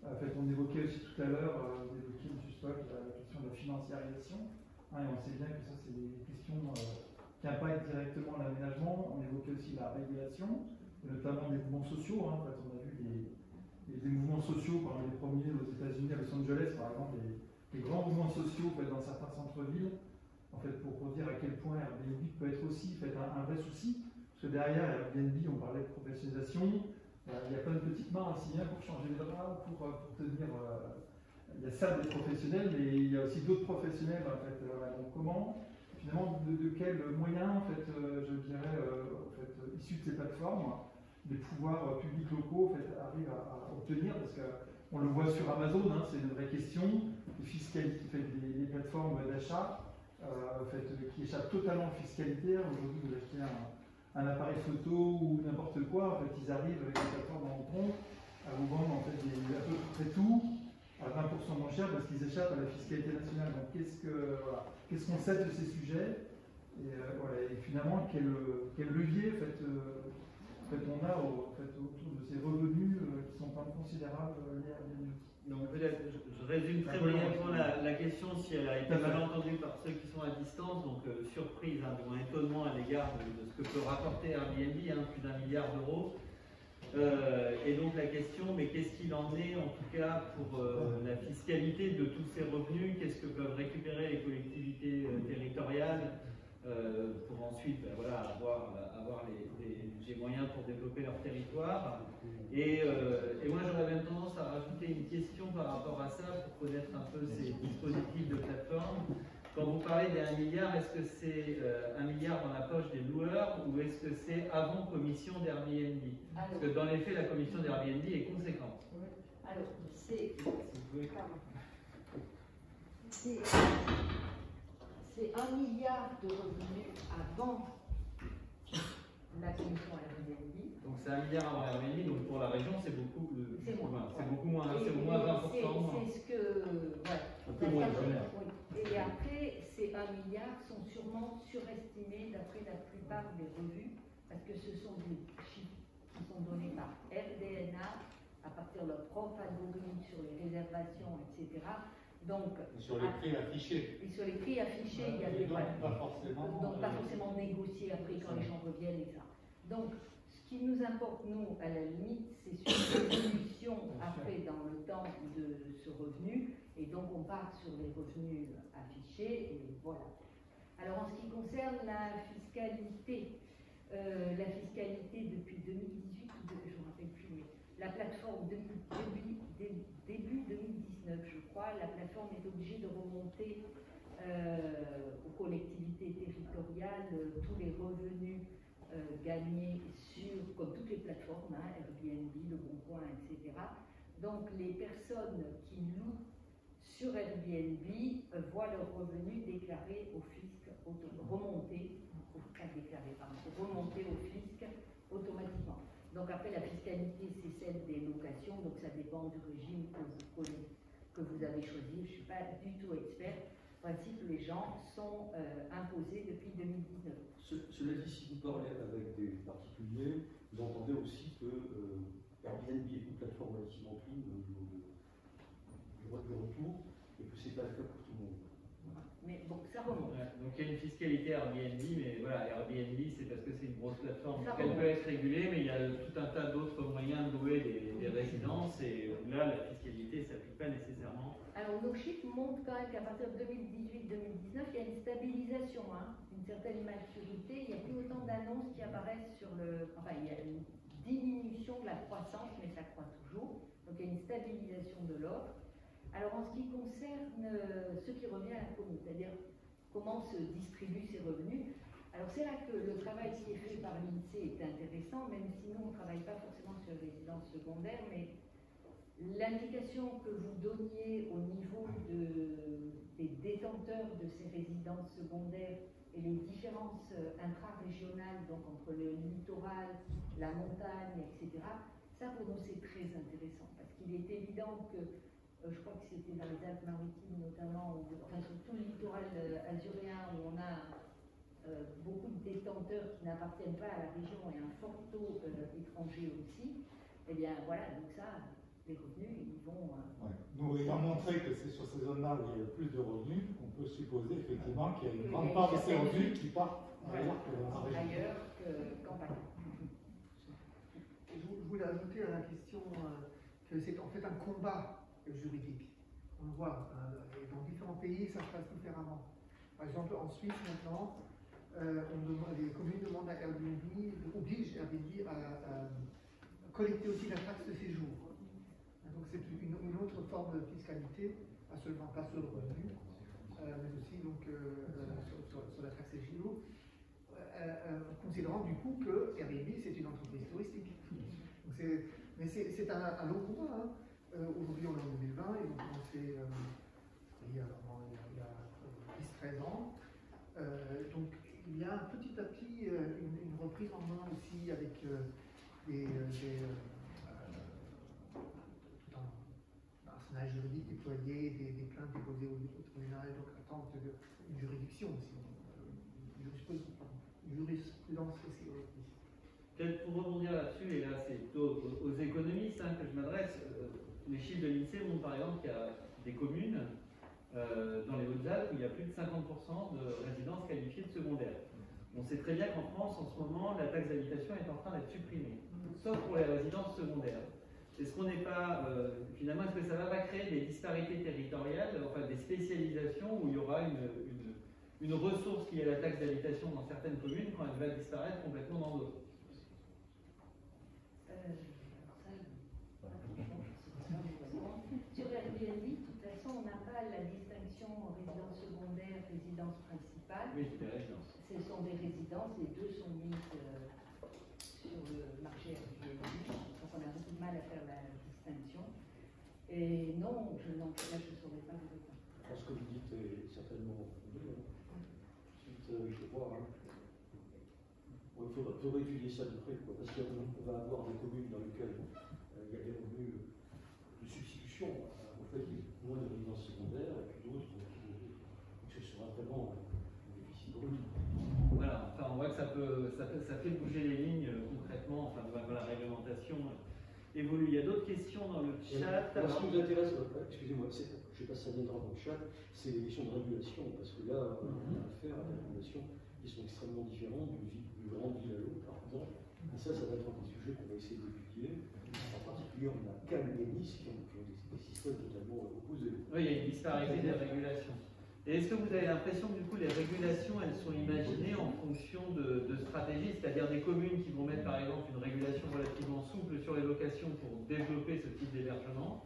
En fait, on évoquait aussi tout à l'heure, vous évoquiez M. Stock, la question de la financiarisation. Hein, et on sait bien que ça c'est des questions qui impactent directement l'aménagement. On évoquait aussi la régulation, notamment des mouvements sociaux. Hein. En fait, on a vu des mouvements sociaux parmi les premiers aux États-Unis, à Los Angeles par exemple, des grands mouvements sociaux en fait, dans certains centres-villes, en fait, pour dire à quel point Airbnb peut être aussi fait, un vrai souci. Parce que derrière Airbnb, on parlait de professionnalisation, il y a plein de petites mains aussi hein, pour changer les draps, pour tenir. Il y a ça des professionnels, mais il y a aussi d'autres professionnels. En fait, donc comment, finalement, de quels moyens, en fait, je dirais, issus de ces plateformes, les pouvoirs publics locaux en fait, arrivent à obtenir, parce qu'on le voit sur Amazon, hein, c'est une vraie question, les fiscalités, les plateformes d'achat qui échappent totalement aux fiscalités. Aujourd'hui, vous achetez un appareil photo ou n'importe quoi, en fait, ils arrivent avec les plateformes en compte à vous vendre en fait, à peu près tout à 20% moins cher parce qu'ils échappent à la fiscalité nationale. Donc qu'est-ce qu'on sait de ces sujets et finalement quel levier on a autour de ces revenus qui sont pas considérables liés à Airbnb. Donc peut-être, je résume très brièvement la question si elle a été mal entendue par ceux qui sont à distance. Donc surprise, hein, ou un étonnement à l'égard de ce que peut rapporter Airbnb, hein, plus d'1 milliard d'euros. Et donc la question, mais qu'est-ce qu'il en est en tout cas pour la fiscalité de tous ces revenus? Qu'est-ce que peuvent récupérer les collectivités territoriales pour ensuite avoir les moyens pour développer leur territoire. Et moi j'aurais même tendance à rajouter une question par rapport à ça pour connaître un peu ces dispositifs de plateforme. Quand vous parlez des 1 milliard, est-ce que c'est 1 milliard dans la poche des loueurs ou est-ce que c'est avant commission d'Airbnb? Parce que dans les faits, la commission d'Airbnb est conséquente. Alors, c'est 1 milliard de revenus avant la commission Airbnb. Donc c'est 1 milliard avant Airbnb, donc pour la région c'est beaucoup, c'est moins. C'est beaucoup moins, c'est au moins 20%. C'est ce que. Un peu moins de Et après, ces 1 milliard sont sûrement surestimés d'après la plupart des revues, parce que ce sont des chiffres qui sont donnés par RDNA à partir de leur propre algorithme sur les réservations, etc. Donc, sur les prix affichés. Et sur les prix affichés, il y a des donc pas forcément négocier après quand les gens reviennent et ça. Donc, ce qui nous importe, nous, à la limite, c'est sur l'évolution après dans le temps de ce revenu. Et donc, on part sur les revenus affichés et voilà. Alors, en ce qui concerne la fiscalité depuis 2018, je ne me rappelle plus, mais la plateforme début 2019, je crois, la plateforme est obligée de remonter aux collectivités territoriales tous les revenus gagnés comme toutes les plateformes, hein, Airbnb, Le Bon Coin, etc. Donc les personnes qui louent sur Airbnb voient leurs revenus déclarés au fisc, remonter au fisc automatiquement. Donc après la fiscalité c'est celle des locations, donc ça dépend du régime que vous avez choisi. Je ne suis pas du tout experte. principe, les gens sont imposés depuis 2019. Cela dit, si vous parlez avec des particuliers, vous entendez aussi que Airbnb est une plateforme relativement clean au niveau du retour, et que ce n'est pas le cas pour tout le monde. Mais bon, ça remonte. Ouais, donc il y a une fiscalité Airbnb, mais voilà, Airbnb c'est parce que c'est une grosse plateforme, Ça donc elle remonte. peut être régulée, mais il y a tout un tas d'autres moyens de louer des résidences, et là la fiscalité ne s'applique pas nécessairement. Alors nos chiffres montrent quand même qu'à partir de 2018-2019, il y a une stabilisation, hein, une certaine maturité. Il n'y a plus autant d'annonces qui apparaissent sur le... Enfin, il y a une diminution de la croissance, mais ça croît toujours. Donc il y a une stabilisation de l'offre. Alors en ce qui concerne ce qui revient à la commune, c'est-à-dire comment se distribuent ces revenus, alors c'est là que le travail qui est fait par l'INSEE est intéressant, même si nous on ne travaille pas forcément sur les résidences secondaires, mais l'indication que vous donniez au niveau des détenteurs de ces résidences secondaires et les différences intra-régionales, donc entre le littoral, la montagne, etc., ça pour nous c'est très intéressant, parce qu'il est évident que je crois que c'était dans les Alpes-Maritimes notamment, enfin sur tout le littoral azuréen où on a beaucoup de détenteurs qui n'appartiennent pas à la région et un fort taux étranger aussi, et eh bien voilà, donc ça, les revenus, ils vont... Ouais. Nous ayant montré que c'est sur ces zones-là où il y a le plus de revenus, on peut supposer effectivement qu'il y a une grande part de ces revenus qui partent ailleurs que dans la région. Ailleurs qu'en Paris. Je voulais ajouter à la question que c'est en fait un combat juridique. On le voit, et dans différents pays, ça se passe différemment. Par exemple, en Suisse, maintenant, les communes demandent à Airbnb, obligent Airbnb à collecter aussi la taxe de séjour. Donc c'est une autre forme de fiscalité, pas seulement pas sur le revenu, mais aussi donc, sur la taxe de séjour, considérant du coup que Airbnb c'est une entreprise touristique. Mais c'est un long combat. Hein. Aujourd'hui on est en 2020, ils ont commencé il y a 10-13 ans. Donc il y a petit à petit une reprise en main aussi avec juridique déployé, des plaintes déposées au tribunal, donc attente d'une juridiction aussi, une jurisprudence aussi. Peut-être pour rebondir là-dessus, et là c'est plutôt aux économistes que je m'adresse, les chiffres de l'INSEE montrent par exemple qu'il y a des communes dans les Hautes-Alpes où il y a plus de 50% de résidences qualifiées de secondaires. On sait très bien qu'en France, en ce moment, la taxe d'habitation est en train d'être supprimée, sauf pour les résidences secondaires. Est-ce qu'on n'est pas, finalement, est-ce que ça va pas créer des disparités territoriales, enfin des spécialisations où il y aura une ressource qui est la taxe d'habitation dans certaines communes quand elle va disparaître complètement dans d'autres? Sur Airbnb, de toute façon, on n'a pas la distinction résidence secondaire, résidence principale. Oui, c'est des résidences. Ce sont des résidences, les deux sont mises sur le marché Airbnb, donc on a beaucoup de mal à faire la distinction. Et non, je ne saurais pas vous répondre. Je pense que vous dites est certainement fondé. Ensuite, je sais pas. Il faudrait étudier ça de près, parce qu'on va avoir des communes dans lesquelles il y a des revenus de substitution au fait qu'il y ait moins de résidences secondaires, et puis d'autres où ce sera vraiment un déficit brut. Voilà, enfin on voit que ça fait bouger les lignes concrètement, enfin la réglementation évolue. Il y a d'autres questions dans le chat. Ce qui nous intéresse, excusez-moi, je ne sais pas si ça viendra dans le chat, c'est les questions de régulation, parce que là, on a affaire à des régulations qui sont extrêmement différentes d'une grande ville à l'autre, par exemple. Et ça va être un des sujets qu'on va essayer d'étudier. En particulier, on a Cannes et Nice qui ont des systèmes totalement opposés. Oui, il y a une disparité des régulations. Et est-ce que vous avez l'impression que du coup les régulations elles sont imaginées en fonction de stratégies, c'est-à-dire des communes qui vont mettre par exemple une régulation relativement souple sur les locations pour développer ce type d'hébergement,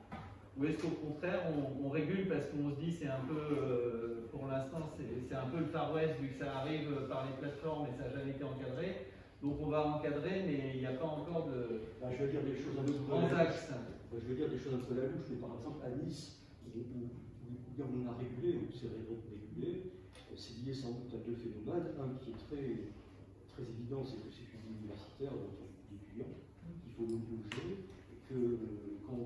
ou est-ce qu'au contraire on régule parce qu'on se dit c'est un peu, pour l'instant c'est un peu le Far West vu que ça arrive par les plateformes et ça n'a jamais été encadré, donc on va encadrer mais il n'y a pas encore de je vais dire des choses un peu grands axes. Je vais dire des choses un peu à la louche, mais par exemple à Nice, où on a régulé, où c'est régulé, c'est lié sans doute à deux phénomènes. Un qui est très, très évident, c'est que c'est une universitaire, donc d'étudiants, qu'il faut loger, et que quand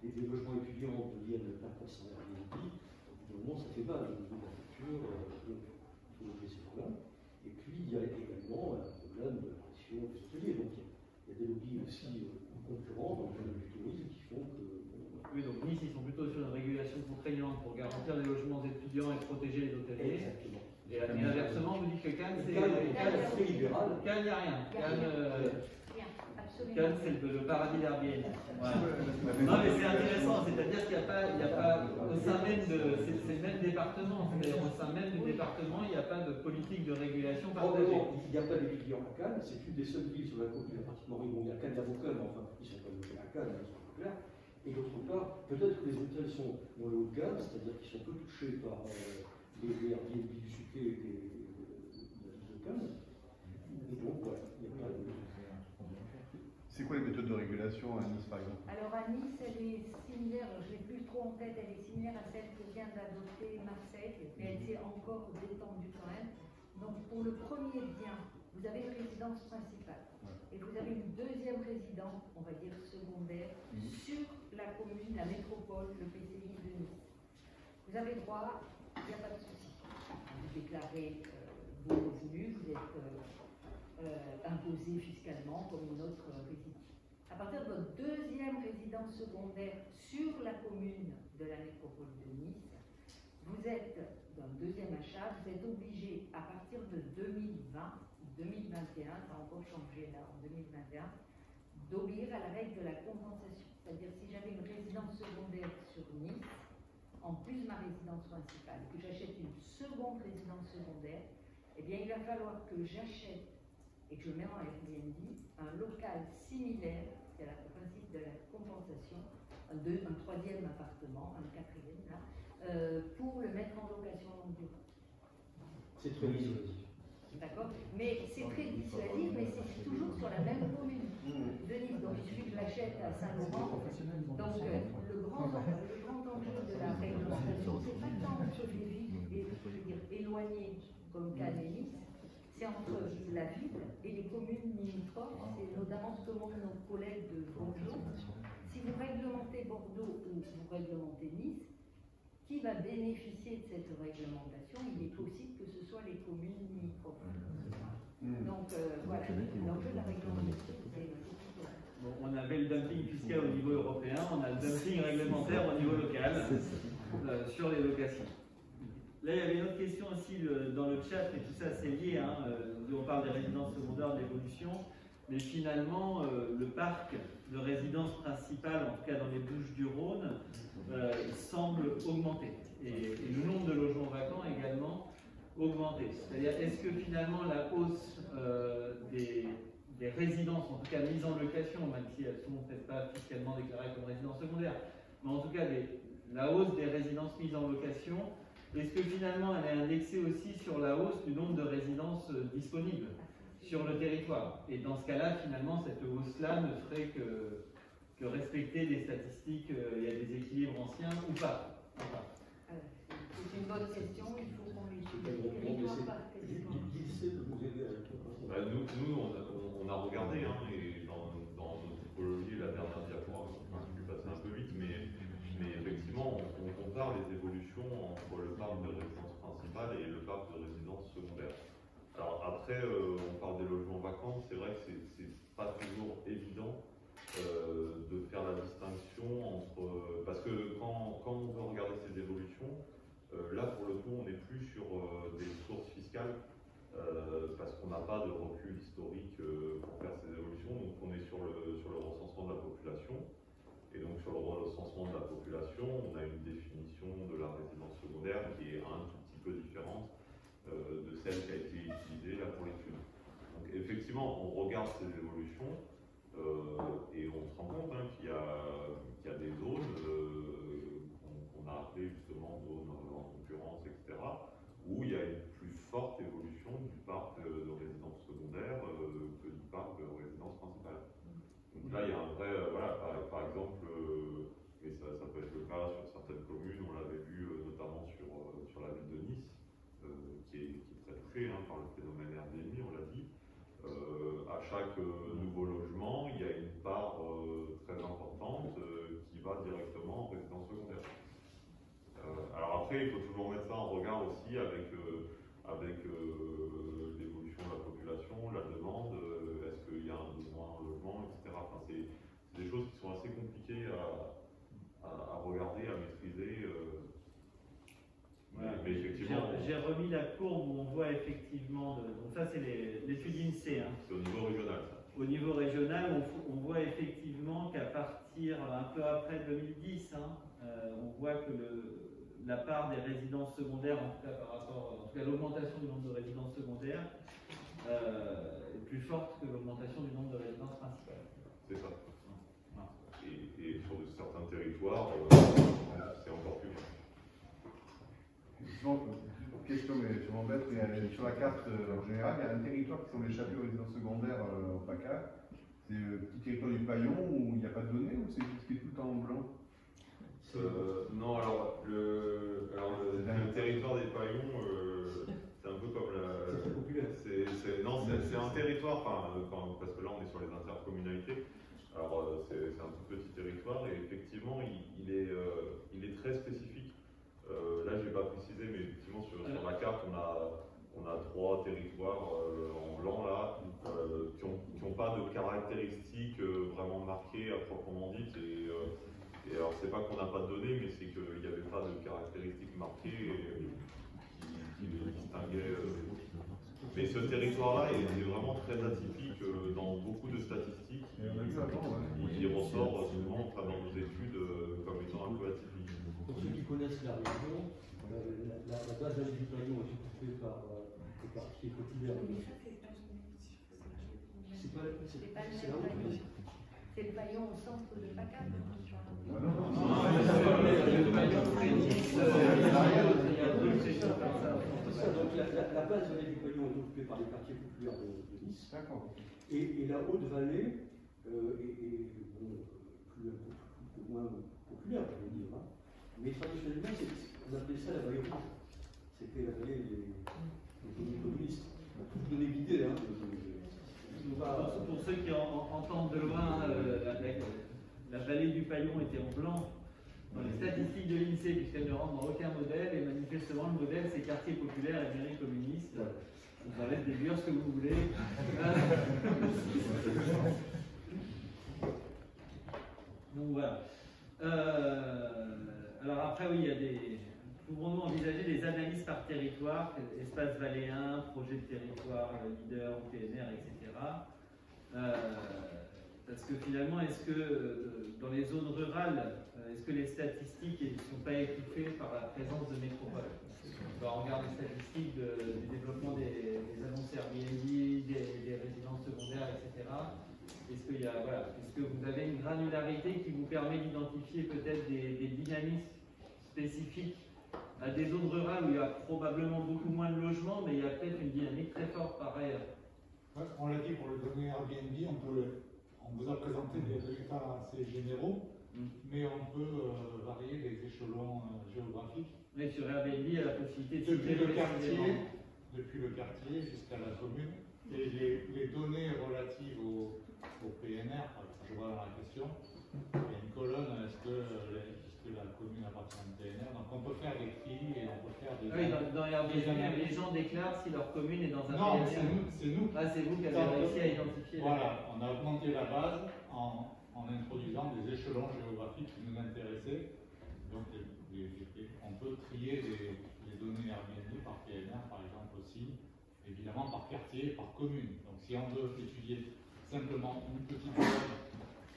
les logements étudiants deviennent la place en Airbnb, au bout d'un moment, ça fait débat au niveau de la culture, il faut lever ces problèmes. Et puis il y a également un problème de pression des hôteliers. Donc il y a des lobbies aussi concurrents dans le domaine du tourisme qui font que. Oui, donc Nice, ils sont plutôt sur une régulation contraignante pour garantir les logements des étudiants et protéger les hôteliers. Exactement. Et inversement, vous dites que Cannes, c'est très libéral. Cannes, il n'y a rien. Cannes, c'est le paradis d'Airbnb. Voilà. Non, mais c'est intéressant, c'est-à-dire qu'il n'y a pas, au sein même c'est le même département, c'est-à-dire au sein même du département, il n'y a pas de politique de régulation partagée. Il n'y a pas d'étudiants à Cannes, c'est une des seules villes sur la côte, il y a pratiquement rien. Il y a Cannes, d'avocats, mais enfin, ils ne sont pas logés à Cannes, ils sont plus clairs. Et d'autre part, peut-être que les hôtels sont dans le haut de gamme, c'est-à-dire qu'ils sont peu touchés par les Airbnb du Suquet et de la ville de Cannes. Et donc, voilà, il n'y a pas de. C'est quoi les méthodes de régulation à Nice, par exemple? Alors à Nice, elle est similaire, je ne l'ai plus trop en tête, elle est similaire à celle que vient d'adopter Marseille, mais elle s'est encore détendue quand même. Donc pour le premier bien, vous avez une résidence principale et vous avez une deuxième résidence, on va dire secondaire, sur la commune, la métropole, le PCI de Nice. Vous avez droit, il n'y a pas de souci. Vous déclarez vos revenus, vous êtes imposé fiscalement comme une autre résidence. À partir de votre deuxième résidence secondaire sur la commune de la métropole de Nice, vous êtes, dans le deuxième achat, vous êtes obligé, à partir de 2020, 2021, ça a encore changé là, en 2021, d'obéir à la règle de la compensation. C'est-à-dire, si j'avais une résidence secondaire sur Nice, en plus de ma résidence principale, et que j'achète une seconde résidence secondaire, eh bien, il va falloir que j'achète et que je mets en Airbnb un local similaire, c'est le principe de la compensation, un troisième appartement, un quatrième, là, pour le mettre en location longue durée. C'est très dissuasif. D'accord? Mais c'est très dissuasif, mais c'est toujours sur la même commune de Nice. Donc il suffit que je l'achète à Saint-Laurent. Donc le grand enjeu de la réglementation, c'est pas tant que les villes éloignées comme Cannes et Nice, c'est entre la ville et les communes limitrophes, c'est notamment ce que montrent nos collègues de Bordeaux. Si vous réglementez Bordeaux ou vous réglementez Nice, qui va bénéficier de cette réglementation? Il est possible que ce soit les communes limitrophes. Donc voilà, l'enjeu de la réglementation, c'est bon, on avait le dumping fiscal au niveau européen, on a le dumping réglementaire au niveau local sur les locations. Là, il y avait une autre question aussi dans le chat, et tout ça c'est lié, hein, on parle des résidences secondaires, de l'évolution, mais finalement, le parc de résidences principales, en tout cas dans les Bouches-du-Rhône, semble augmenter. Et le nombre de logements vacants également augmenter. C'est-à-dire, est-ce que finalement la hausse des résidences, en tout cas mises en location, même si elles ne sont peut-être pas fiscalement déclarées comme résidences secondaires, mais en tout cas la hausse des résidences mises en location, est-ce que finalement elle est indexée aussi sur la hausse du nombre de résidences disponibles sur le territoire? Et dans ce cas-là, finalement, cette hausse-là ne ferait que respecter des statistiques, il y a des équilibres anciens ou pas? C'est une bonne question, il faut qu'on lui Nous, on a regardé, hein, et dans notre typologie, la dernière diapo, je suis passé un peu vite, mais effectivement, on compare les évolutions entre le parc de résidence principale et le parc de résidence secondaire. Alors après, on parle des logements vacants, c'est vrai que c'est pas toujours évident de faire la distinction entre... parce que quand on veut regarder ces évolutions, là pour le coup on n'est plus sur des sources fiscales, parce qu'on n'a pas de recul historique pour faire ces évolutions, donc on est sur le recensement de la population. Et donc sur le recensement de la population, on a une définition de la résidence secondaire qui est un tout petit peu différente de celle qui a été utilisée là pour l'étude. Donc effectivement, on regarde ces évolutions et on se rend compte hein, qu'il y a des zones qu'on a appelées justement zones en concurrence, etc., où il y a une plus forte évolution du parc de résidence secondaire que du parc de résidence principale. Donc là, il y a un vrai, voilà, par exemple, et ça peut être le cas sur certaines communes, on l'avait vu notamment sur la ville de Nice, qui est très touchée hein, par le phénomène Airbnb, on l'a dit. À chaque nouveau logement, il y a une part très importante qui va directement en résidence secondaire. Alors après, après, il faut toujours mettre ça en regard aussi avec l'évolution de la population, la demande, est-ce qu'il y a un besoin en logement, etc. Enfin, c'est des choses qui sont assez compliquées à regarder, à maîtriser. Voilà. Mais effectivement, j'ai remis la courbe où on voit effectivement, donc ça c'est l'étude INSEE. Hein. C'est au niveau régional ça. Au niveau régional, on voit effectivement qu'à partir un peu après 2010, on voit que la part des résidences secondaires, en tout cas par rapport, en tout cas l'augmentation du nombre de résidences secondaires est plus forte que l'augmentation du nombre de résidences principales. C'est ça. Voilà. Et sur certains territoires, c'est encore plus. Question, mais je m'embête, mais sur la carte en général, il y a un territoire qui semble échapper aux résidences secondaires au PACA. C'est le petit territoire du Paillon où il n'y a pas de données ou c'est juste qui est tout le temps en blanc? Non, alors le territoire des Paillons, c'est un peu comme c'est un territoire, parce que là on est sur les intercommunalités. Alors c'est un tout petit territoire et effectivement il est très spécifique. Là, je n'ai pas précisé, mais effectivement, sur la carte, on a 3 territoires en blanc là, qui n'ont pas de caractéristiques vraiment marquées à proprement dites. Et alors, c'est pas qu'on n'a pas de données, mais c'est qu'il n'y avait pas de caractéristiques marquées qui les distinguaient. Mais ce territoire-là est vraiment très atypique dans beaucoup de statistiques. Il ressort souvent dans nos études comme étant un peu atypique. Pour ceux qui connaissent la région, la base d'Alès du Paillon est occupée par le quartier populaire. C'est pas le Paillon. C'est le Paillon au centre de PACA. Donc la base d'Alès du Paillon est occupée par les quartiers populaires de Nice. Et la Haute-Vallée est moins populaire, je veux dire. Mais traditionnellement, on appelait ça la vallée rouge. C'était la vallée des communistes. Pour vous donner l'idée, Pour ceux qui entendent de loin, la vallée du Paillon était en blanc dans les statistiques de l'INSEE, puisqu'elle ne rentre dans aucun modèle, et manifestement le modèle c'est quartier populaire et mairie communiste. Je vous en laisse déduire ce que vous voulez. Donc voilà. Alors après, oui, il y a pouvons-nous envisager des analyses par territoire, espace valléen, projet de territoire, leader, PNR, etc. Parce que finalement, est-ce que dans les zones rurales, est-ce que les statistiques ne sont pas étouffées par la présence de métropoles? Quand on regarde les statistiques du développement des annonces Airbnb, des résidences secondaires, etc. Est-ce que vous avez une granularité qui vous permet d'identifier peut-être des dynamismes spécifiques à des zones rurales où il y a probablement beaucoup moins de logements, mais il y a peut-être une dynamique très forte par ailleurs? Ouais, on l'a dit pour le données Airbnb, on vous a présenté des résultats assez généraux, mais on peut varier les échelons géographiques. Mais sur Airbnb, il y a la possibilité de depuis le quartier jusqu'à la commune. Et les données relatives au PNR, je vois dans la question, il y a une colonne, est-ce que la commune appartient au PNR? Donc on peut faire des cris et on peut faire des... Oui, dans Airbnb, les gens déclarent si leur commune est dans un PNR. Non, c'est nous. Ah, c'est vous qui avez réussi à identifier. Voilà, on a augmenté la base en introduisant des échelons géographiques qui nous intéressaient. Donc on peut trier les données Airbnb par PNR, par exemple aussi, évidemment par quartier, par commune. Donc si on veut étudier simplement une petite zone,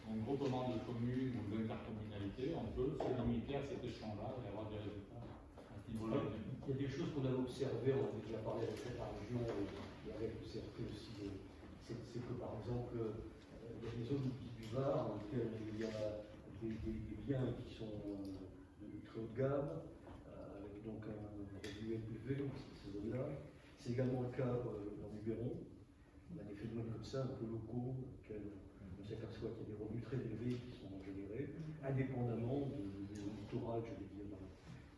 un groupement de communes ou d'intercommunalités, on peut se limiter à cet échelon-là et avoir des résultats à ce niveau-là. Il y a des choses qu'on a observées, on a déjà parlé avec la région et avec le CRP aussi, c'est que par exemple, il y a des zones du Var dans lesquelles il y a des biens qui sont de très haut de gamme, avec donc un revenu élevé dans ces zones-là. C'est également le cas dans les Luberon. On a des phénomènes comme ça, un peu locaux, auxquels on s'aperçoit qu'il y a des revenus très élevés qui sont générés, indépendamment du littoral, je vais dire,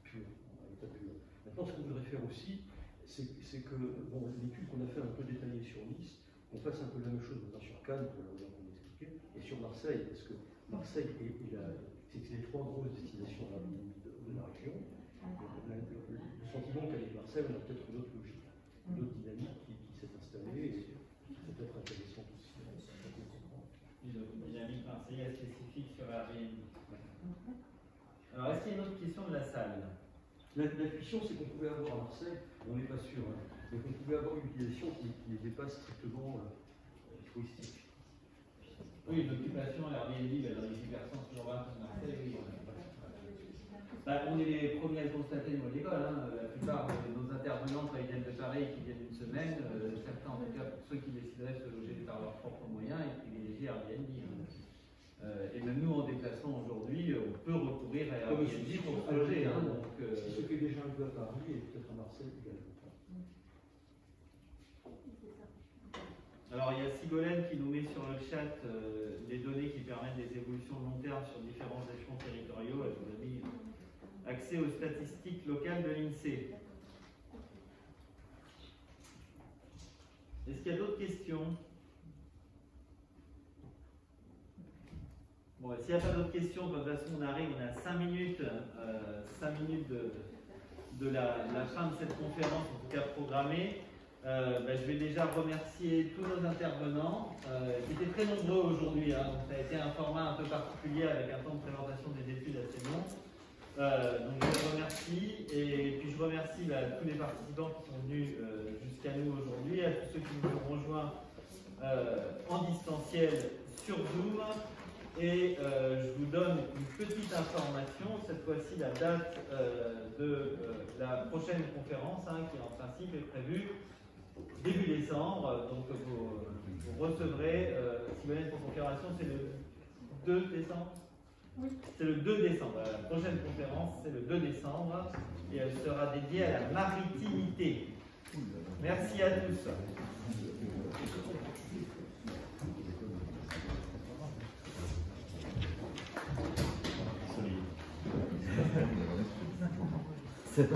pur, en état pur. Maintenant, ce qu'on voudrait faire aussi, c'est que, bon, l'étude qu'on a fait un peu détaillée sur Nice, on fasse un peu la même chose maintenant sur Cannes, pour la raison qu'on expliquait, et sur Marseille, parce que Marseille c'est les 3 grosses destinations de la région. Marseille, on a peut-être une autre logique, une autre dynamique qui s'est installée et qui peut être intéressante aussi. Une dynamique marseillaise spécifique sur Airbnb. Alors, est-ce qu'il y a une autre question de la salle? L'intuition, c'est qu'on pouvait avoir à Marseille, on n'est pas sûr, hein, mais qu'on pouvait avoir une utilisation qui n'était pas strictement touristique. Oui, l'occupation Airbnb dans les hypercentres urbains de Marseille, oui. On est les premiers à le constater au l'école. Hein. La plupart de nos intervenants, quand ils viennent de Paris et qui viennent une semaine, certains, en tout cas pour ceux qui décideraient de se loger par leurs propres moyens, ils privilégient Airbnb. Et même nous, en déplacement aujourd'hui, on peut recourir à Airbnb pour se loger. Ce qui se fait déjà un peu à Paris et peut-être à Marseille également. Alors, il y a Sigolène qui nous met sur le chat des données qui permettent des évolutions de long terme sur différents échelons territoriaux. Elle vous a mis accès aux statistiques locales de l'INSEE. Est-ce qu'il y a d'autres questions? Bon, s'il n'y a pas d'autres questions, de toute façon, on arrive, on a 5 minutes, de la fin de cette conférence, en tout cas programmée. Je vais déjà remercier tous nos intervenants qui étaient très nombreux aujourd'hui. Hein, donc ça a été un format un peu particulier avec un temps de présentation des études assez long. Donc je les remercie et puis je remercie tous les participants qui sont venus jusqu'à nous aujourd'hui, à tous ceux qui nous ont rejoints en distanciel sur Zoom. Et je vous donne une petite information, cette fois-ci la date de la prochaine conférence qui en principe est prévue début décembre. Donc vous recevrez, si vous avez pour confirmation, c'est le 2 décembre. Oui. C'est le 2 décembre. La prochaine conférence, c'est le 2 décembre et elle sera dédiée à la maritimité. Merci à tous. C'est